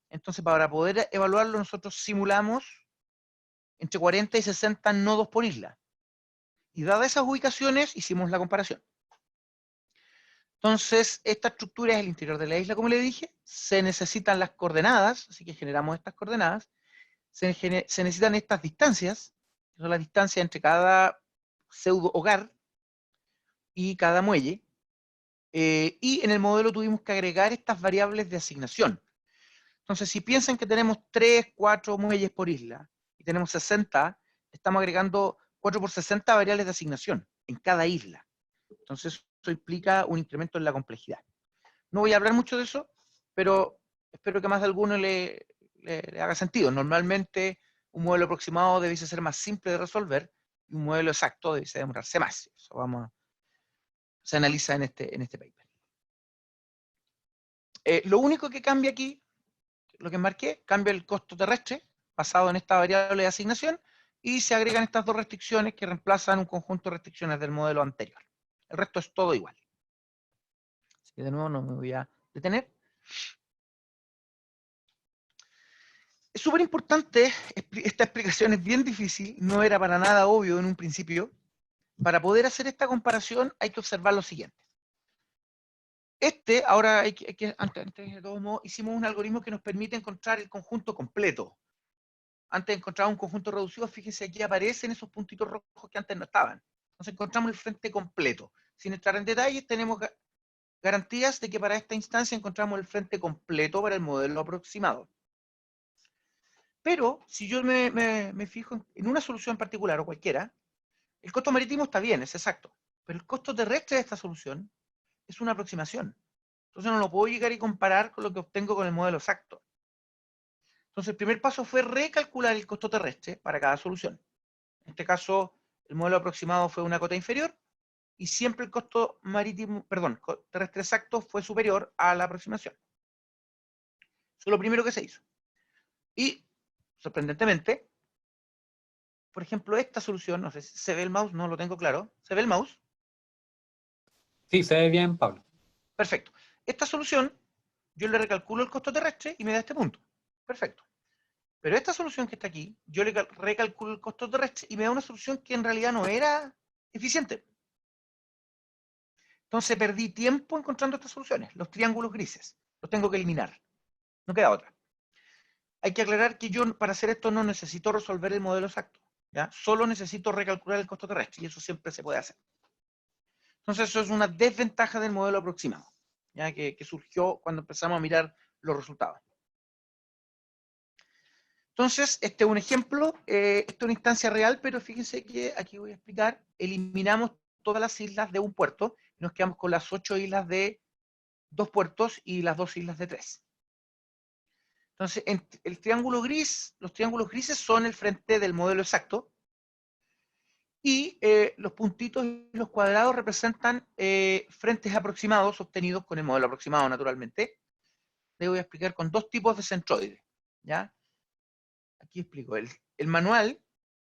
entonces para poder evaluarlo nosotros simulamos entre 40 y 60 nodos por isla. Y dadas esas ubicaciones, hicimos la comparación. Entonces, esta estructura es el interior de la isla, como le dije. Se necesitan las coordenadas, así que generamos estas coordenadas. Se necesitan estas distancias, que son las distancias entre cada pseudo hogar y cada muelle. Y en el modelo tuvimos que agregar estas variables de asignación. Entonces, si piensan que tenemos 3, 4 muelles por isla y tenemos 60, estamos agregando 4 por 60 variables de asignación en cada isla. Entonces, eso implica un incremento en la complejidad. No voy a hablar mucho de eso, pero espero que más de alguno le haga sentido. Normalmente, un modelo aproximado debiese ser más simple de resolver y un modelo exacto debiese demorarse más. Eso se analiza en este paper. Lo único que cambia aquí, lo que marqué, cambia el costo terrestre basado en esta variable de asignación y se agregan estas dos restricciones que reemplazan un conjunto de restricciones del modelo anterior. El resto es todo igual. Así que de nuevo no me voy a detener. Es súper importante, esta explicación es bien difícil, no era para nada obvio en un principio. Para poder hacer esta comparación hay que observar lo siguiente. Ahora antes de todo, hicimos un algoritmo que nos permite encontrar el conjunto completo. Antes encontraba un conjunto reducido, fíjense aquí aparecen esos puntitos rojos que antes no estaban. Entonces encontramos el frente completo. Sin entrar en detalles, tenemos garantías de que para esta instancia encontramos el frente completo para el modelo aproximado. Pero si yo me fijo en una solución en particular o cualquiera, el costo marítimo está bien, es exacto. Pero el costo terrestre de esta solución es una aproximación. Entonces no lo puedo llegar y comparar con lo que obtengo con el modelo exacto. Entonces el primer paso fue recalcular el costo terrestre para cada solución. En este caso, el modelo aproximado fue una cota inferior y siempre el costo marítimo, perdón, terrestre exacto fue superior a la aproximación. Eso es lo primero que se hizo. Y, sorprendentemente, por ejemplo, esta solución, no sé si se ve el mouse, no lo tengo claro. ¿Se ve el mouse? Sí, se ve bien, Pablo. Perfecto. Esta solución, yo le recalculo el costo terrestre y me da este punto. Perfecto. Pero esta solución que está aquí, yo le recalculo el costo terrestre y me da una solución que en realidad no era eficiente. Entonces perdí tiempo encontrando estas soluciones, los triángulos grises. Los tengo que eliminar. No queda otra. Hay que aclarar que yo para hacer esto no necesito resolver el modelo exacto. ¿Ya? Solo necesito recalcular el costo terrestre y eso siempre se puede hacer. Entonces eso es una desventaja del modelo aproximado, ¿ya? Que surgió cuando empezamos a mirar los resultados. Entonces, este es un ejemplo, esta es una instancia real, pero fíjense que aquí voy a explicar, eliminamos todas las islas de un puerto y nos quedamos con las 8 islas de 2 puertos y las 2 islas de 3. Entonces, el triángulo gris, los triángulos grises son el frente del modelo exacto y los puntitos y los cuadrados representan frentes aproximados obtenidos con el modelo aproximado, naturalmente. Les voy a explicar con dos tipos de centroides, ¿ya? Aquí explico. El manual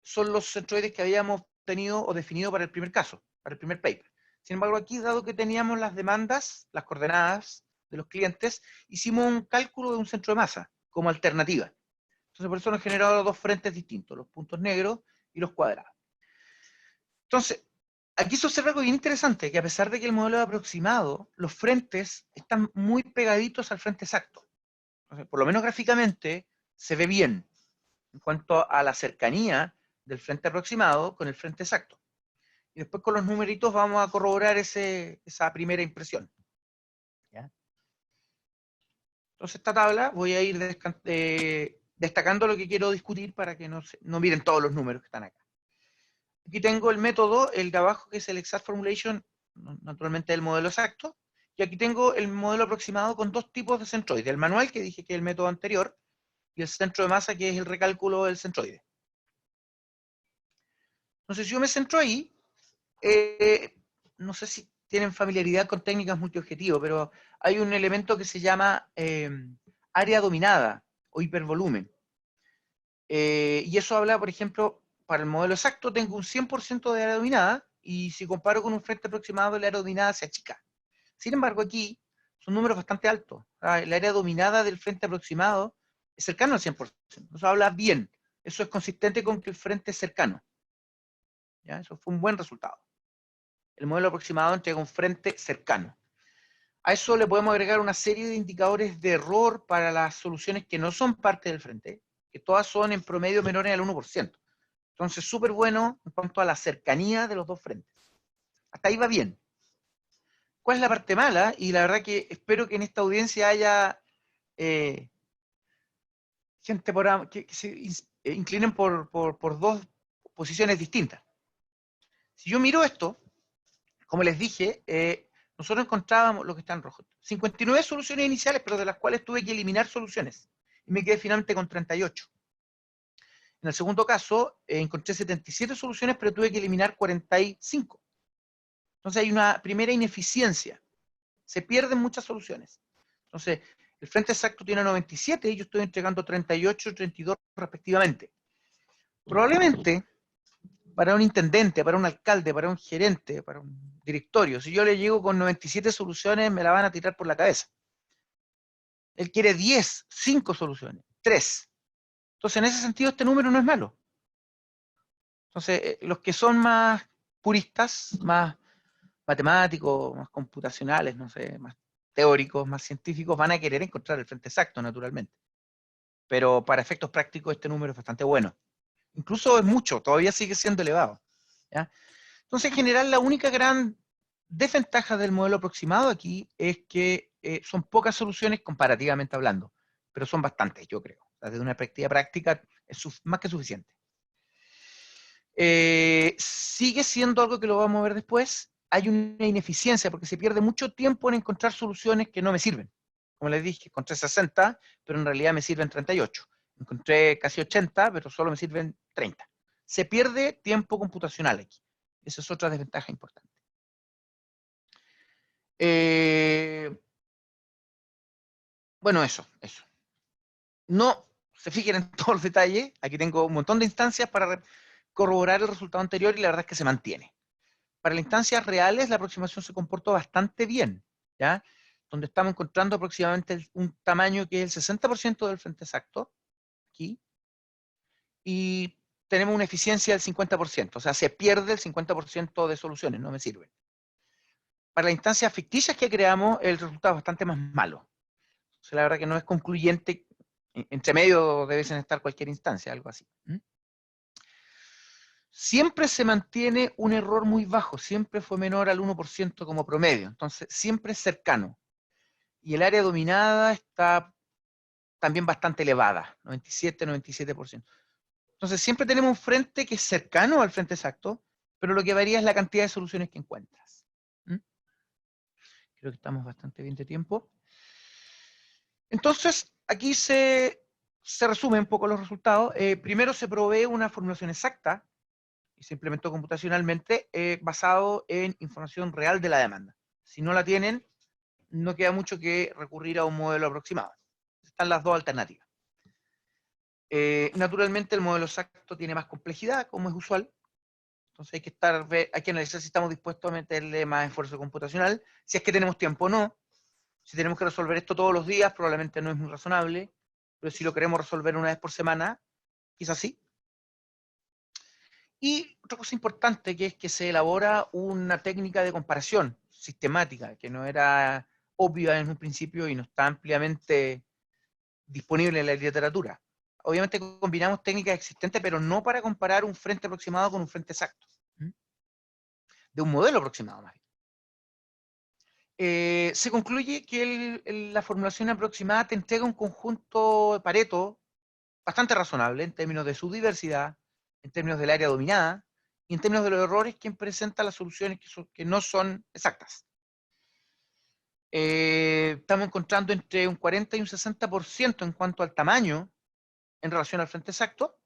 son los centroides que habíamos tenido o definido para el primer caso, para el primer paper. Sin embargo, aquí, dado que teníamos las demandas, las coordenadas de los clientes, hicimos un cálculo de un centro de masa como alternativa. Entonces, por eso nos generaron dos frentes distintos, los puntos negros y los cuadrados. Entonces, aquí se observa algo bien interesante, que a pesar de que el modelo es aproximado, los frentes están muy pegaditos al frente exacto. Entonces, por lo menos gráficamente, se ve bien en cuanto a la cercanía del frente aproximado con el frente exacto. Y después con los numeritos vamos a corroborar esa primera impresión. ¿Ya? Entonces esta tabla voy a ir destacando lo que quiero discutir para que no miren todos los números que están acá. Aquí tengo el método, el de abajo que es el exact formulation, naturalmente el modelo exacto, y aquí tengo el modelo aproximado con dos tipos de centroide, el manual que dije que es el método anterior, y el centro de masa que es el recálculo del centroide. Entonces si yo me centro ahí, no sé si tienen familiaridad con técnicas multiobjetivo, pero hay un elemento que se llama área dominada o hipervolumen. Y eso habla, por ejemplo, para el modelo exacto tengo un 100% de área dominada y si comparo con un frente aproximado, la área dominada se achica. Sin embargo, aquí son números bastante altos. La área dominada del frente aproximado es cercano al 100%. Eso habla bien. Eso es consistente con que el frente es cercano. ¿Ya? Eso fue un buen resultado. El modelo aproximado entrega un frente cercano. A eso le podemos agregar una serie de indicadores de error para las soluciones que no son parte del frente, que todas son en promedio menores al 1%. Entonces, súper bueno en cuanto a la cercanía de los dos frentes. Hasta ahí va bien. ¿Cuál es la parte mala? Y la verdad que espero que en esta audiencia haya gente que se inclinen por dos posiciones distintas. Si yo miro esto, como les dije, nosotros encontrábamos lo que está en rojo. 59 soluciones iniciales, pero de las cuales tuve que eliminar soluciones. Y me quedé finalmente con 38. En el segundo caso, encontré 77 soluciones, pero tuve que eliminar 45. Entonces hay una primera ineficiencia. Se pierden muchas soluciones. Entonces, el frente exacto tiene 97 y yo estoy entregando 38 y 32 respectivamente. Probablemente, para un intendente, para un alcalde, para un gerente, para un directorio, si yo le llego con 97 soluciones, me la van a tirar por la cabeza. Él quiere 10, 5 soluciones, 3. Entonces, en ese sentido, este número no es malo. Entonces, los que son más puristas, más matemáticos, más computacionales, no sé, más teóricos, más científicos, van a querer encontrar el frente exacto, naturalmente. Pero para efectos prácticos, este número es bastante bueno. Incluso es mucho, todavía sigue siendo elevado, ¿ya? Entonces, en general, la única gran desventaja del modelo aproximado aquí es que son pocas soluciones comparativamente hablando, pero son bastantes, yo creo. O sea, desde una perspectiva práctica es más que suficiente. Sigue siendo algo que lo vamos a ver después. Hay una ineficiencia porque se pierde mucho tiempo en encontrar soluciones que no me sirven. Como les dije, encontré 60, pero en realidad me sirven 38. Encontré casi 80, pero solo me sirven 30. Se pierde tiempo computacional aquí. Esa es otra desventaja importante. Bueno, eso. No se fijen en todos los detalles. Aquí tengo un montón de instancias para corroborar el resultado anterior y la verdad es que se mantiene. Para las instancias reales, la aproximación se comportó bastante bien, ¿ya? Donde estamos encontrando aproximadamente un tamaño que es el 60% del frente exacto, aquí, y tenemos una eficiencia del 50%, o sea, se pierde el 50% de soluciones, no me sirven. Para las instancias ficticias que creamos, el resultado es bastante más malo. O sea, la verdad que no es concluyente, entre medio deben estar cualquier instancia, algo así. Siempre se mantiene un error muy bajo, siempre fue menor al 1% como promedio, entonces siempre es cercano. Y el área dominada está también bastante elevada, 97, 97%. Entonces siempre tenemos un frente que es cercano al frente exacto, pero lo que varía es la cantidad de soluciones que encuentras. Creo que estamos bastante bien de tiempo. Entonces, aquí se resumen un poco los resultados. Primero se provee una formulación exacta y se implementó computacionalmente basado en información real de la demanda. Si no la tienen, no queda mucho que recurrir a un modelo aproximado. Están las dos alternativas. Naturalmente el modelo exacto tiene más complejidad, como es usual. Entonces hay que analizar si estamos dispuestos a meterle más esfuerzo computacional, si es que tenemos tiempo o no. Si tenemos que resolver esto todos los días, probablemente no es muy razonable, pero si lo queremos resolver una vez por semana, quizás sí. Y otra cosa importante que es que se elabora una técnica de comparación sistemática, que no era obvia en un principio y no está ampliamente disponible en la literatura. Obviamente combinamos técnicas existentes, pero no para comparar un frente aproximado con un frente exacto. De un modelo aproximado, más bien. Se concluye que la formulación aproximada te entrega un conjunto de Pareto bastante razonable en términos de su diversidad, en términos del área dominada y en términos de los errores que presentan las soluciones que no son exactas. Estamos encontrando entre un 40 y un 60% en cuanto al tamaño en relación al frente exacto,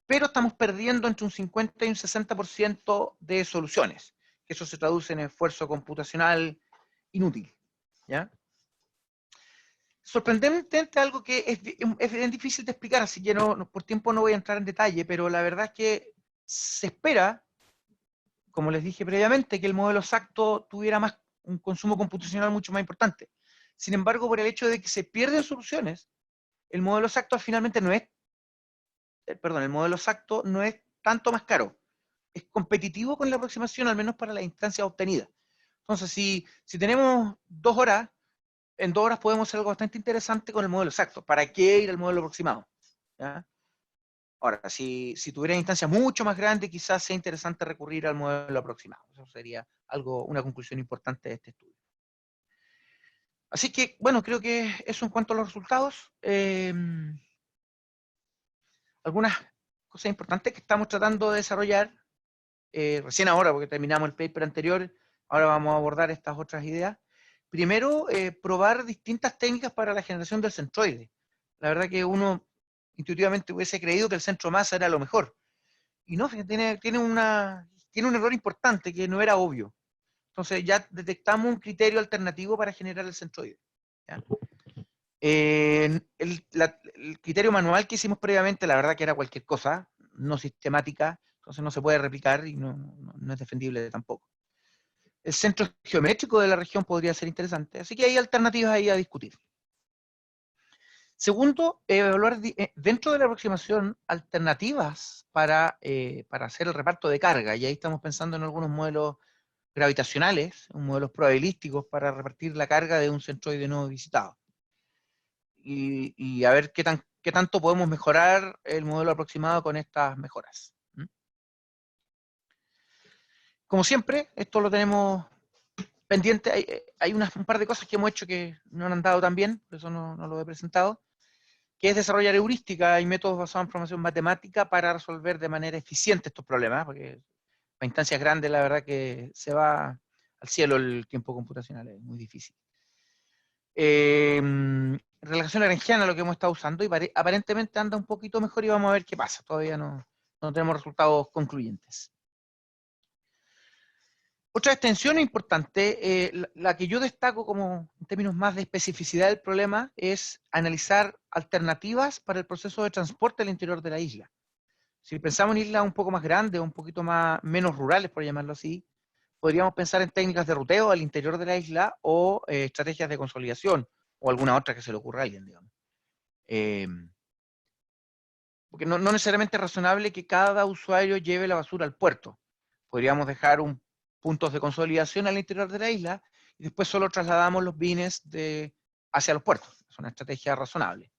pero estamos perdiendo entre un 50 y un 60% de soluciones, que eso se traduce en esfuerzo computacional inútil, ¿ya? Sorprendentemente algo que es difícil de explicar, así que por tiempo no voy a entrar en detalle, pero la verdad es que se espera, como les dije previamente, que el modelo exacto tuviera un consumo computacional mucho más importante. Sin embargo, por el hecho de que se pierden soluciones, el modelo exacto finalmente no es, el modelo exacto no es tanto más caro. Es competitivo con la aproximación, al menos para las instancias obtenidas. Entonces, si tenemos 2 horas, en 2 horas podemos hacer algo bastante interesante con el modelo exacto. ¿Para qué ir al modelo aproximado? ¿Ya? Ahora, si tuviera instancias mucho más grandes, quizás sea interesante recurrir al modelo aproximado. Eso sería una conclusión importante de este estudio. Así que, bueno, creo que eso en cuanto a los resultados. Algunas cosas importantes que estamos tratando de desarrollar, recién ahora, porque terminamos el paper anterior, ahora vamos a abordar estas otras ideas. Primero, probar distintas técnicas para la generación del centroide. La verdad que uno intuitivamente hubiese creído que el centro masa era lo mejor. Y no, tiene un error importante que no era obvio. Entonces ya detectamos un criterio alternativo para generar el centroide. ¿Ya? El criterio manual que hicimos previamente, la verdad que era cualquier cosa, no sistemática, entonces no se puede replicar y no es defendible tampoco. El centro geométrico de la región podría ser interesante, así que hay alternativas ahí a discutir. Segundo, evaluar dentro de la aproximación alternativas para hacer el reparto de carga, y ahí estamos pensando en algunos modelos gravitacionales, modelos probabilísticos para repartir la carga de un centroide no visitado. Y a ver qué tanto podemos mejorar el modelo aproximado con estas mejoras. Como siempre, esto lo tenemos pendiente. Hay un par de cosas que hemos hecho que no han andado tan bien, por eso no lo he presentado, que es desarrollar heurística y métodos basados en programación matemática para resolver de manera eficiente estos problemas, porque a instancias grandes la verdad que se va al cielo el tiempo computacional, es muy difícil. Relación lagrangiana lo que hemos estado usando y aparentemente anda un poquito mejor y vamos a ver qué pasa. Todavía no tenemos resultados concluyentes. Otra extensión importante, la que yo destaco como en términos más de especificidad del problema, es analizar alternativas para el proceso de transporte al interior de la isla. Si pensamos en islas un poco más grandes, un poquito menos rurales, por llamarlo así, podríamos pensar en técnicas de ruteo al interior de la isla o estrategias de consolidación, o alguna otra que se le ocurra a alguien, digamos. Porque no necesariamente es razonable que cada usuario lleve la basura al puerto. Podríamos dejar puntos de consolidación al interior de la isla y después solo trasladamos los bienes hacia los puertos. Es una estrategia razonable.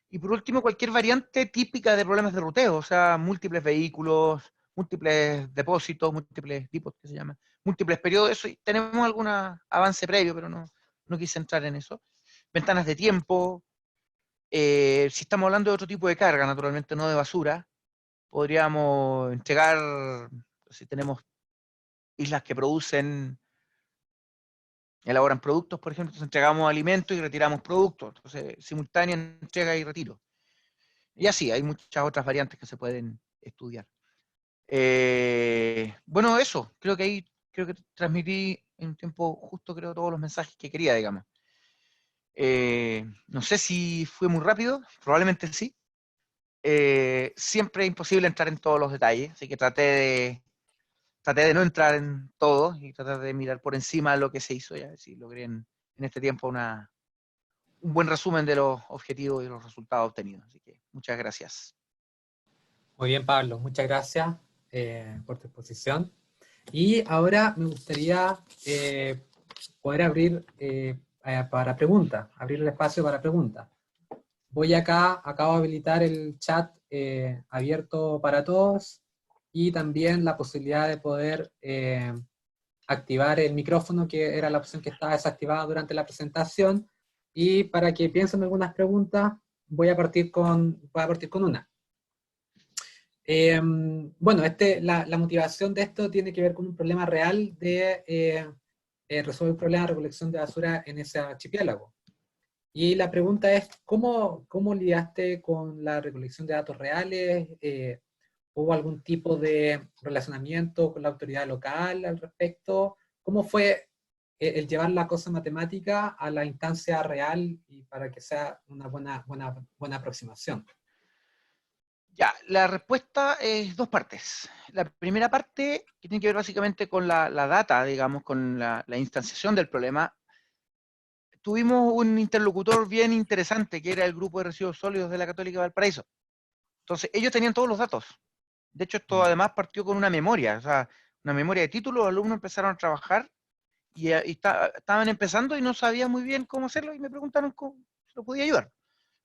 Y por último, cualquier variante típica de problemas de ruteo, o sea, múltiples vehículos, múltiples depósitos, múltiples depots, que se llama, múltiples periodos, eso, tenemos algún avance previo, pero no quise entrar en eso. Ventanas de tiempo, si estamos hablando de otro tipo de carga, naturalmente no de basura, podríamos entregar, si tenemos islas que elaboran productos, por ejemplo, entonces entregamos alimentos y retiramos productos, entonces simultánea entrega y retiro. Y así, hay muchas otras variantes que se pueden estudiar. Bueno, eso, creo que transmití en un tiempo justo, creo, todos los mensajes que quería, digamos. No sé si fue muy rápido, probablemente sí. Siempre es imposible entrar en todos los detalles, así que traté de no entrar en todo y tratar de mirar por encima lo que se hizo, ya si logré en este tiempo un buen resumen de los objetivos y los resultados obtenidos. Así que muchas gracias. Muy bien, Pablo, muchas gracias por tu exposición. Y ahora me gustaría poder abrir para preguntas, abrir el espacio para preguntas. Acabo de habilitar el chat abierto para todos y también la posibilidad de poder activar el micrófono, que era la opción que estaba desactivada durante la presentación. Y para que piensen algunas preguntas, voy a partir con una. Bueno, la motivación de esto tiene que ver con un problema real de resolver el problema de recolección de basura en ese archipiélago. Y la pregunta es, ¿cómo lidiaste con la recolección de datos reales? ¿Hubo algún tipo de relacionamiento con la autoridad local al respecto? ¿Cómo fue el llevar la cosa matemática a la instancia real y para que sea una buena aproximación? Ya, la respuesta es 2 partes. La primera parte, que tiene que ver básicamente con la data, digamos, con la instanciación del problema. Tuvimos un interlocutor bien interesante, que era el grupo de residuos sólidos de la Católica de Valparaíso. Entonces, ellos tenían todos los datos. De hecho, esto además partió con una memoria, o sea, una memoria de título. Los alumnos empezaron a trabajar estaban empezando y no sabían muy bien cómo hacerlo y me preguntaron cómo se lo podía ayudar.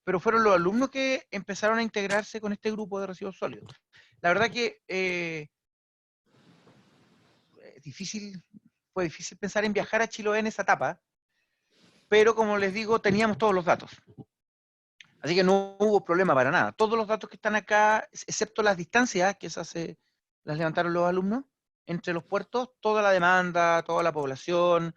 Pero fueron los alumnos que empezaron a integrarse con este grupo de residuos sólidos. La verdad que fue difícil pensar en viajar a Chiloé en esa etapa, pero como les digo, teníamos todos los datos. Así que no hubo problema para nada. Todos los datos que están acá, excepto las distancias, que esas las levantaron los alumnos, entre los puertos, toda la demanda, toda la población,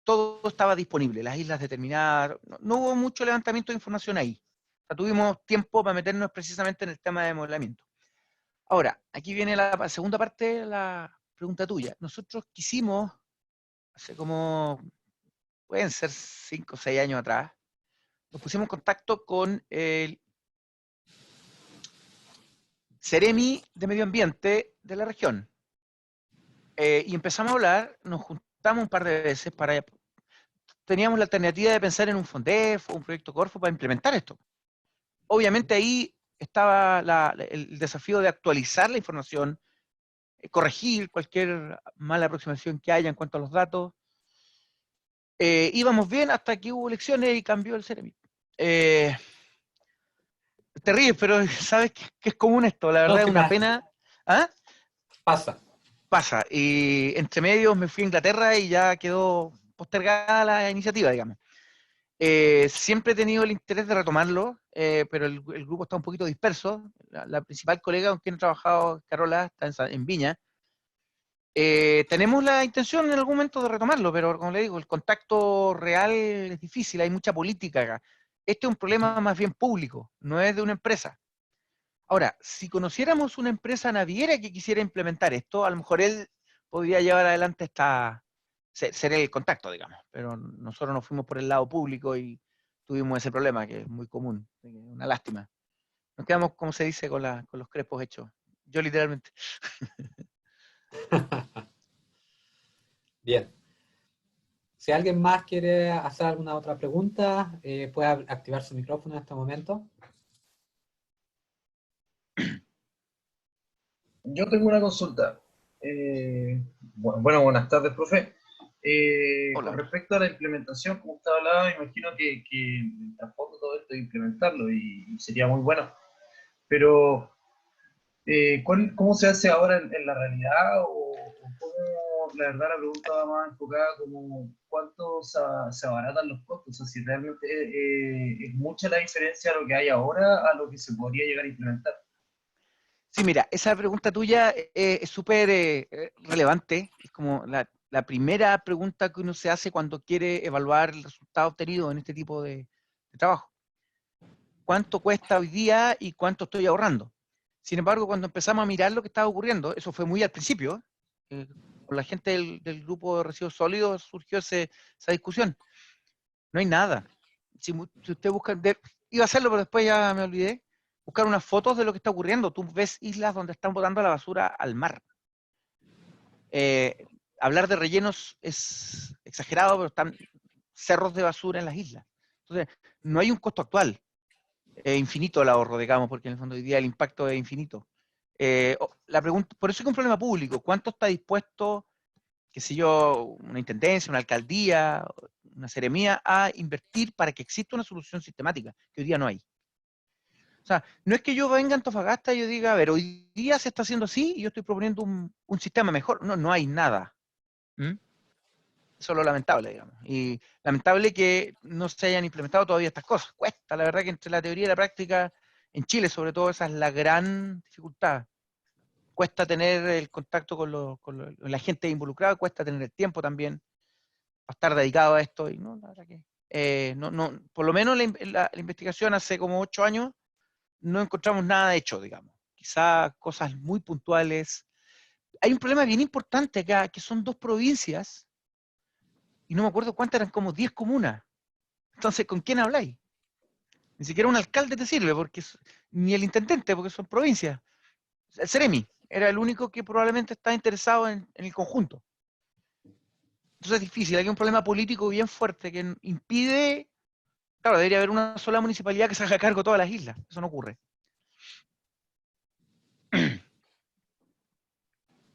todo estaba disponible, las islas determinadas. No hubo mucho levantamiento de información ahí. O sea, tuvimos tiempo para meternos precisamente en el tema de modelamiento. Ahora, aquí viene la segunda parte de la pregunta tuya. Nosotros quisimos, hace como, pueden ser 5 o 6 años atrás, nos pusimos en contacto con el Ceremi de Medio Ambiente de la región. Y empezamos a hablar, nos juntamos un par de veces teníamos la alternativa de pensar en un FONDEF o un proyecto Corfo para implementar esto. Obviamente ahí estaba el desafío de actualizar la información, corregir cualquier mala aproximación que haya en cuanto a los datos. Íbamos bien hasta que hubo elecciones y cambió el Ceremi. Te ríes, pero sabes que es común esto, la verdad No, es sí una pena. ¿Ah? pasa. Pasa. Y entre medios me fui a Inglaterra y ya quedó postergada la iniciativa, digamos. Siempre he tenido el interés de retomarlo, pero el grupo está un poquito disperso. La principal colega con quien he trabajado, Carola, está en Viña. Tenemos la intención en algún momento de retomarlo, pero como le digo, el contacto real es difícil, hay mucha política acá. Este es un problema más bien público, no es de una empresa. Ahora, si conociéramos una empresa naviera que quisiera implementar esto, a lo mejor él podría llevar adelante ser el contacto, digamos. Pero nosotros nos fuimos por el lado público y tuvimos ese problema que es muy común, una lástima. Nos quedamos, como se dice, con los crespos hechos. Yo literalmente. Bien. Si alguien más quiere hacer alguna otra pregunta, puede activar su micrófono en este momento. Yo tengo una consulta. Bueno, buenas tardes, profe. Con Hola. respecto a la implementación, como usted hablaba, imagino que el trasfondo de todo esto es implementarlo y sería muy bueno. Pero, ¿cómo se hace ahora en la realidad? O cómo, la verdad, la pregunta va más enfocada como cuánto se abaratan los costos. O sea, si realmente es mucha la diferencia a lo que hay ahora a lo que se podría llegar a implementar. Sí, mira, esa pregunta tuya es súper relevante. Es como la primera pregunta que uno se hace cuando quiere evaluar el resultado obtenido en este tipo de trabajo. ¿Cuánto cuesta hoy día y cuánto estoy ahorrando? Sin embargo, cuando empezamos a mirar lo que estaba ocurriendo, eso fue muy al principio, con la gente del grupo de residuos sólidos surgió esa discusión. No hay nada. Si usted busca, iba a hacerlo, pero después ya me olvidé, buscar unas fotos de lo que está ocurriendo. Tú ves islas donde están botando la basura al mar. Hablar de rellenos es exagerado, pero están cerros de basura en las islas. Entonces, no hay un costo actual. Infinito el ahorro, digamos, porque en el fondo hoy día el impacto es infinito. La pregunta, por eso es un problema público. ¿Cuánto está dispuesto, qué sé yo, una intendencia, una alcaldía, una seremía a invertir para que exista una solución sistemática, que hoy día no hay? O sea, no es que yo venga a Antofagasta y yo diga, a ver, hoy día se está haciendo así y yo estoy proponiendo un sistema mejor. No, no hay nada. ¿Mm? Eso es lo lamentable, digamos. Y lamentable que no se hayan implementado todavía estas cosas. Cuesta, la verdad que entre la teoría y la práctica, en Chile sobre todo, esa es la gran dificultad. Cuesta tener el contacto con la gente involucrada, cuesta tener el tiempo también para estar dedicado a esto. Y no, la verdad que por lo menos la investigación hace como 8 años no encontramos nada hecho, digamos. Quizás cosas muy puntuales. Hay un problema bien importante acá, que son 2 provincias y no me acuerdo cuántas eran, como 10 comunas. Entonces, ¿con quién habláis? Ni siquiera un alcalde te sirve, ni el intendente, porque son provincias. El Ceremi era el único que probablemente está interesado en el conjunto. Entonces es difícil, hay un problema político bien fuerte que impide, claro, debería haber una sola municipalidad que se haga cargo de todas las islas. Eso no ocurre.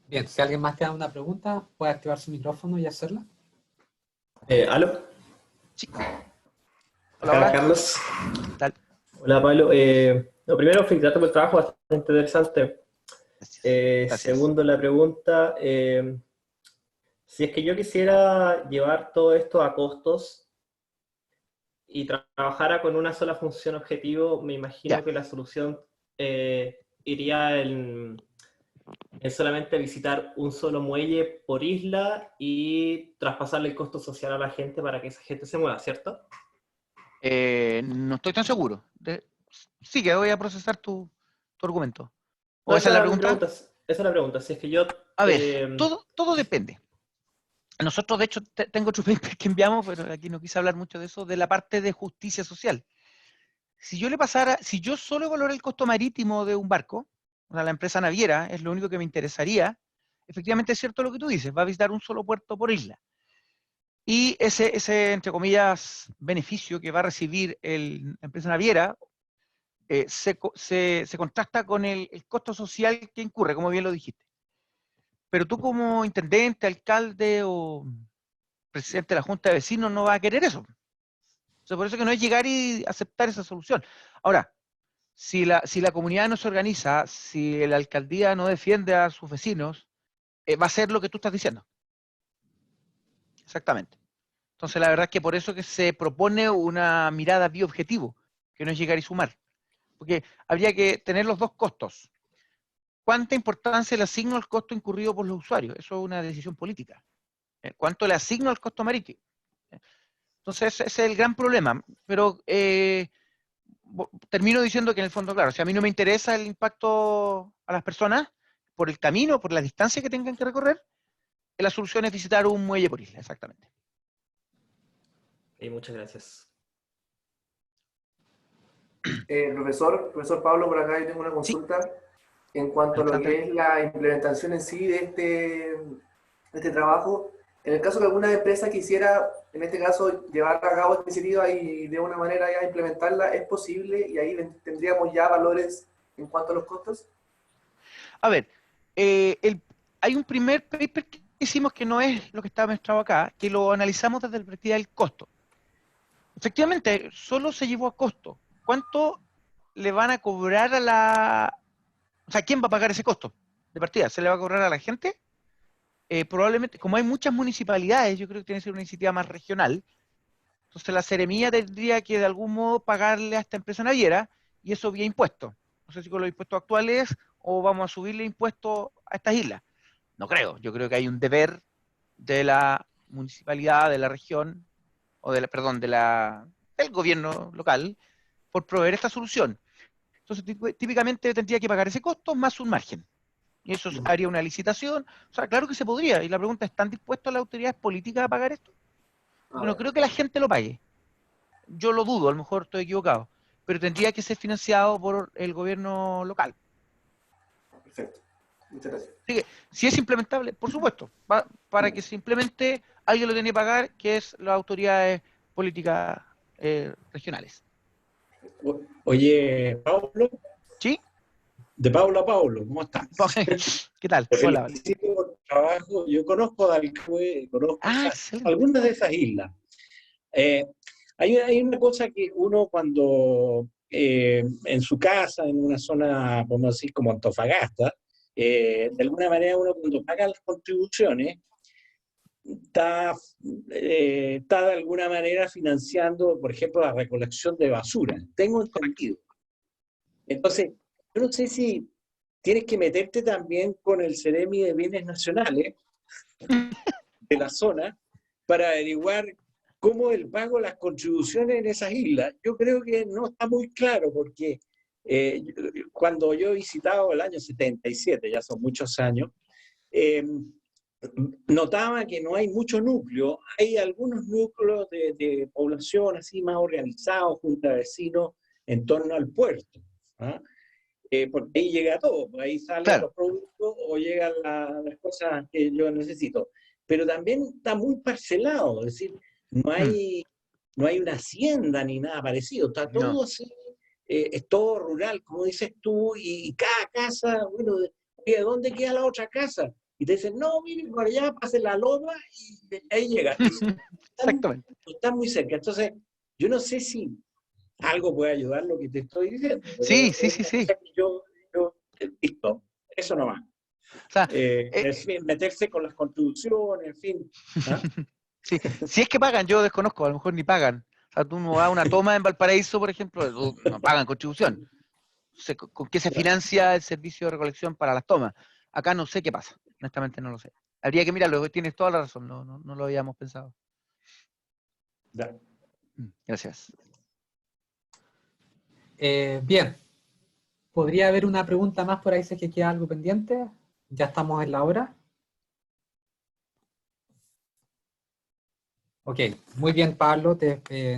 Bien, si alguien más tiene una pregunta, puede activar su micrófono y hacerla. ¿Aló? Sí. Hola, Acá hola. Carlos. ¿Qué tal? Hola Pablo. Lo primero, felicitarte por el trabajo, bastante interesante. Gracias. Gracias. Segundo, la pregunta, si es que yo quisiera llevar todo esto a costos y trabajara con una sola función objetivo, me Ya. imagino que la solución iría en solamente visitar un solo muelle por isla y traspasarle el costo social a la gente para que esa gente se mueva, ¿cierto? No estoy tan seguro. Sí, que voy a procesar tu argumento. No, ¿O esa es la esa es mi pregunta? pregunta. Esa es la pregunta. Si es que yo... A ver, todo depende. Nosotros, de hecho, tengo otro paper que enviamos, pero aquí no quise hablar mucho de eso, de la parte de justicia social. Si yo solo evaluara el costo marítimo de un barco, o sea, la empresa naviera, es lo único que me interesaría, efectivamente es cierto lo que tú dices, va a visitar un solo puerto por isla. Y ese entre comillas, beneficio que va a recibir la empresa naviera, se contrasta con el costo social que incurre, como bien lo dijiste. Pero tú como intendente, alcalde o presidente de la Junta de Vecinos no vas a querer eso. O sea, por eso que no es llegar y aceptar esa solución. Ahora, si la comunidad no se organiza, si la alcaldía no defiende a sus vecinos, va a ser lo que tú estás diciendo. Exactamente. Entonces, la verdad es que por eso que se propone una mirada bioobjetivo, que no es llegar y sumar. Porque habría que tener los dos costos. ¿Cuánta importancia le asigno al costo incurrido por los usuarios? Eso es una decisión política. ¿Cuánto le asigno al costo marítimo? Entonces, ese es el gran problema. Pero termino diciendo que en el fondo, claro, si a mí no me interesa el impacto a las personas por el camino, por la distancia que tengan que recorrer, la solución es visitar un muelle por isla, exactamente. muchas gracias. Profesor Pablo, por acá yo tengo una Sí, consulta en cuanto a lo Alexander. que es la implementación en sí de este trabajo. En el caso que alguna empresa quisiera, en este caso, llevar a cabo esta iniciativa y de una manera ya implementarla, ¿es posible? Y ahí tendríamos ya valores en cuanto a los costos. A ver, hay un primer paper que hicimos que no es lo que está mostrado acá, que lo analizamos desde la perspectiva del costo. Efectivamente, solo se llevó a costo. ¿Cuánto le van a cobrar o sea, ¿quién va a pagar ese costo de partida? ¿Se le va a cobrar a la gente? Probablemente, como hay muchas municipalidades, yo creo que tiene que ser una iniciativa más regional. Entonces la Seremía tendría que de algún modo pagarle a esta empresa naviera y eso vía impuestos. No sé si con los impuestos actuales o vamos a subirle impuestos a estas islas. No creo. Yo creo que hay un deber de la municipalidad, de la región, o perdón, del gobierno local, por proveer esta solución. Entonces, típicamente tendría que pagar ese costo más un margen. Y eso haría una licitación. O sea, claro que se podría. Y la pregunta es, ¿están dispuestas las autoridades políticas a pagar esto? Porque no creo que la gente lo pague. Yo lo dudo, a lo mejor estoy equivocado. Pero tendría que ser financiado por el gobierno local. Perfecto. Muchas gracias. Así que, si es implementable, por supuesto, para que se implemente, alguien lo tiene que pagar, que es las autoridades políticas regionales. Oye, Pablo, ¿Sí? de Pablo a Pablo, ¿cómo estás? ¿Qué tal? Te Hola, hola. felicito por tu trabajo. Yo conozco Dalcue, conozco Ah, excelente. algunas de esas islas. Eh, hay una cosa que uno cuando en su casa, en una zona, podemos decir, como Antofagasta, de alguna manera uno cuando paga las contribuciones, está de alguna manera financiando, por ejemplo, la recolección de basura. Tengo Correcto. entendido. Entonces, yo no sé si tienes que meterte también con el Ceremi de Bienes Nacionales de la zona para averiguar cómo el pago de las contribuciones en esas islas. Yo creo que no está muy claro porque eh, cuando yo he visitado el año 77, ya son muchos años, eh, notaba que no hay mucho núcleo, hay algunos núcleos de población así más organizados, junto a vecinos en torno al puerto. ¿Ah? Porque ahí llega todo, ahí salen Claro. los productos o llegan las cosas que yo necesito. Pero también está muy parcelado, es decir, no Mm, hay, no hay una hacienda ni nada parecido, está no. todo así, es todo rural, como dices tú, y cada casa, bueno, oye, ¿dónde queda la otra casa? y te dicen, no, mire, por allá pase la loma y ahí llega. Exactamente. Están muy cerca. Entonces, yo no sé si algo puede ayudar lo que te estoy diciendo. Pero Sí, es sí, sí, una sí. cosa que listo, eso no va. O sea, En fin, meterse con las contribuciones, en fin. ¿Ah? sí, si es que pagan, yo desconozco, a lo mejor ni pagan. O sea, tú no vas a una toma en Valparaíso, por ejemplo, no pagan contribución. ¿Con qué se financia el servicio de recolección para las tomas? Acá no sé qué pasa, honestamente no lo sé. Habría que mirarlo, tienes toda la razón, no lo habíamos pensado. Ya. Gracias. Bien, ¿podría haber una pregunta más por ahí si es que queda algo pendiente? Ya estamos en la hora. Ok, muy bien, Pablo.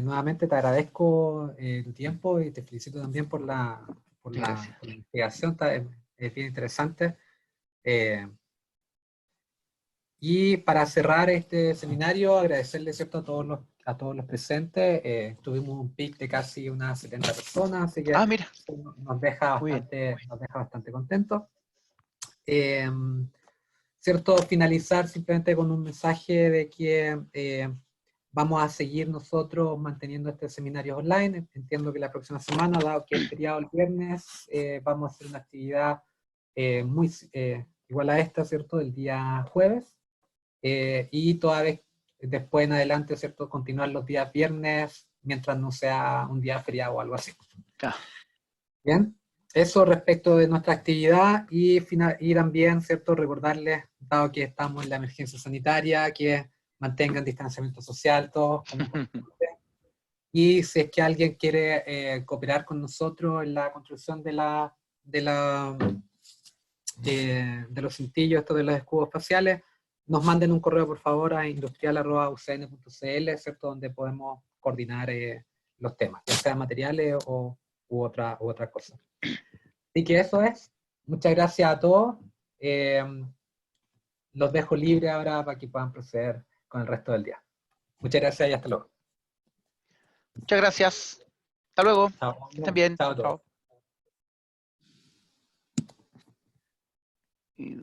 Nuevamente te agradezco tu tiempo y te felicito también por la Gracias. investigación. Es bien interesante. Y para cerrar este seminario, agradecerle, ¿cierto?, a todos los presentes. Tuvimos un pic de casi unas 70 personas, así que Ah, mira, nos deja muy bien. bastante contentos. ¿Cierto? Finalizar simplemente con un mensaje de que vamos a seguir nosotros manteniendo este seminario online. Entiendo que la próxima semana, dado que es feriado el viernes, vamos a hacer una actividad muy igual a esta, ¿cierto?, el día jueves. Y toda vez después en adelante, ¿cierto?, continuar los días viernes mientras no sea un día feriado o algo así. Ah, Bien, eso respecto de nuestra actividad y también, ¿cierto?, recordarles, dado que estamos en la emergencia sanitaria, que mantengan distanciamiento social todos como corresponde. Y si es que alguien quiere cooperar con nosotros en la construcción de los cintillos, estos de los escudos espaciales, nos manden un correo por favor a industrial@ucn.cl, ¿cierto?, donde podemos coordinar los temas, ya sean materiales u otra cosa. Así que eso es. Muchas gracias a todos. Los dejo libre ahora para que puedan proceder con el resto del día. Muchas gracias y hasta luego. muchas gracias. Hasta luego. Chao. Que estén bien. Chao a todos. Chao.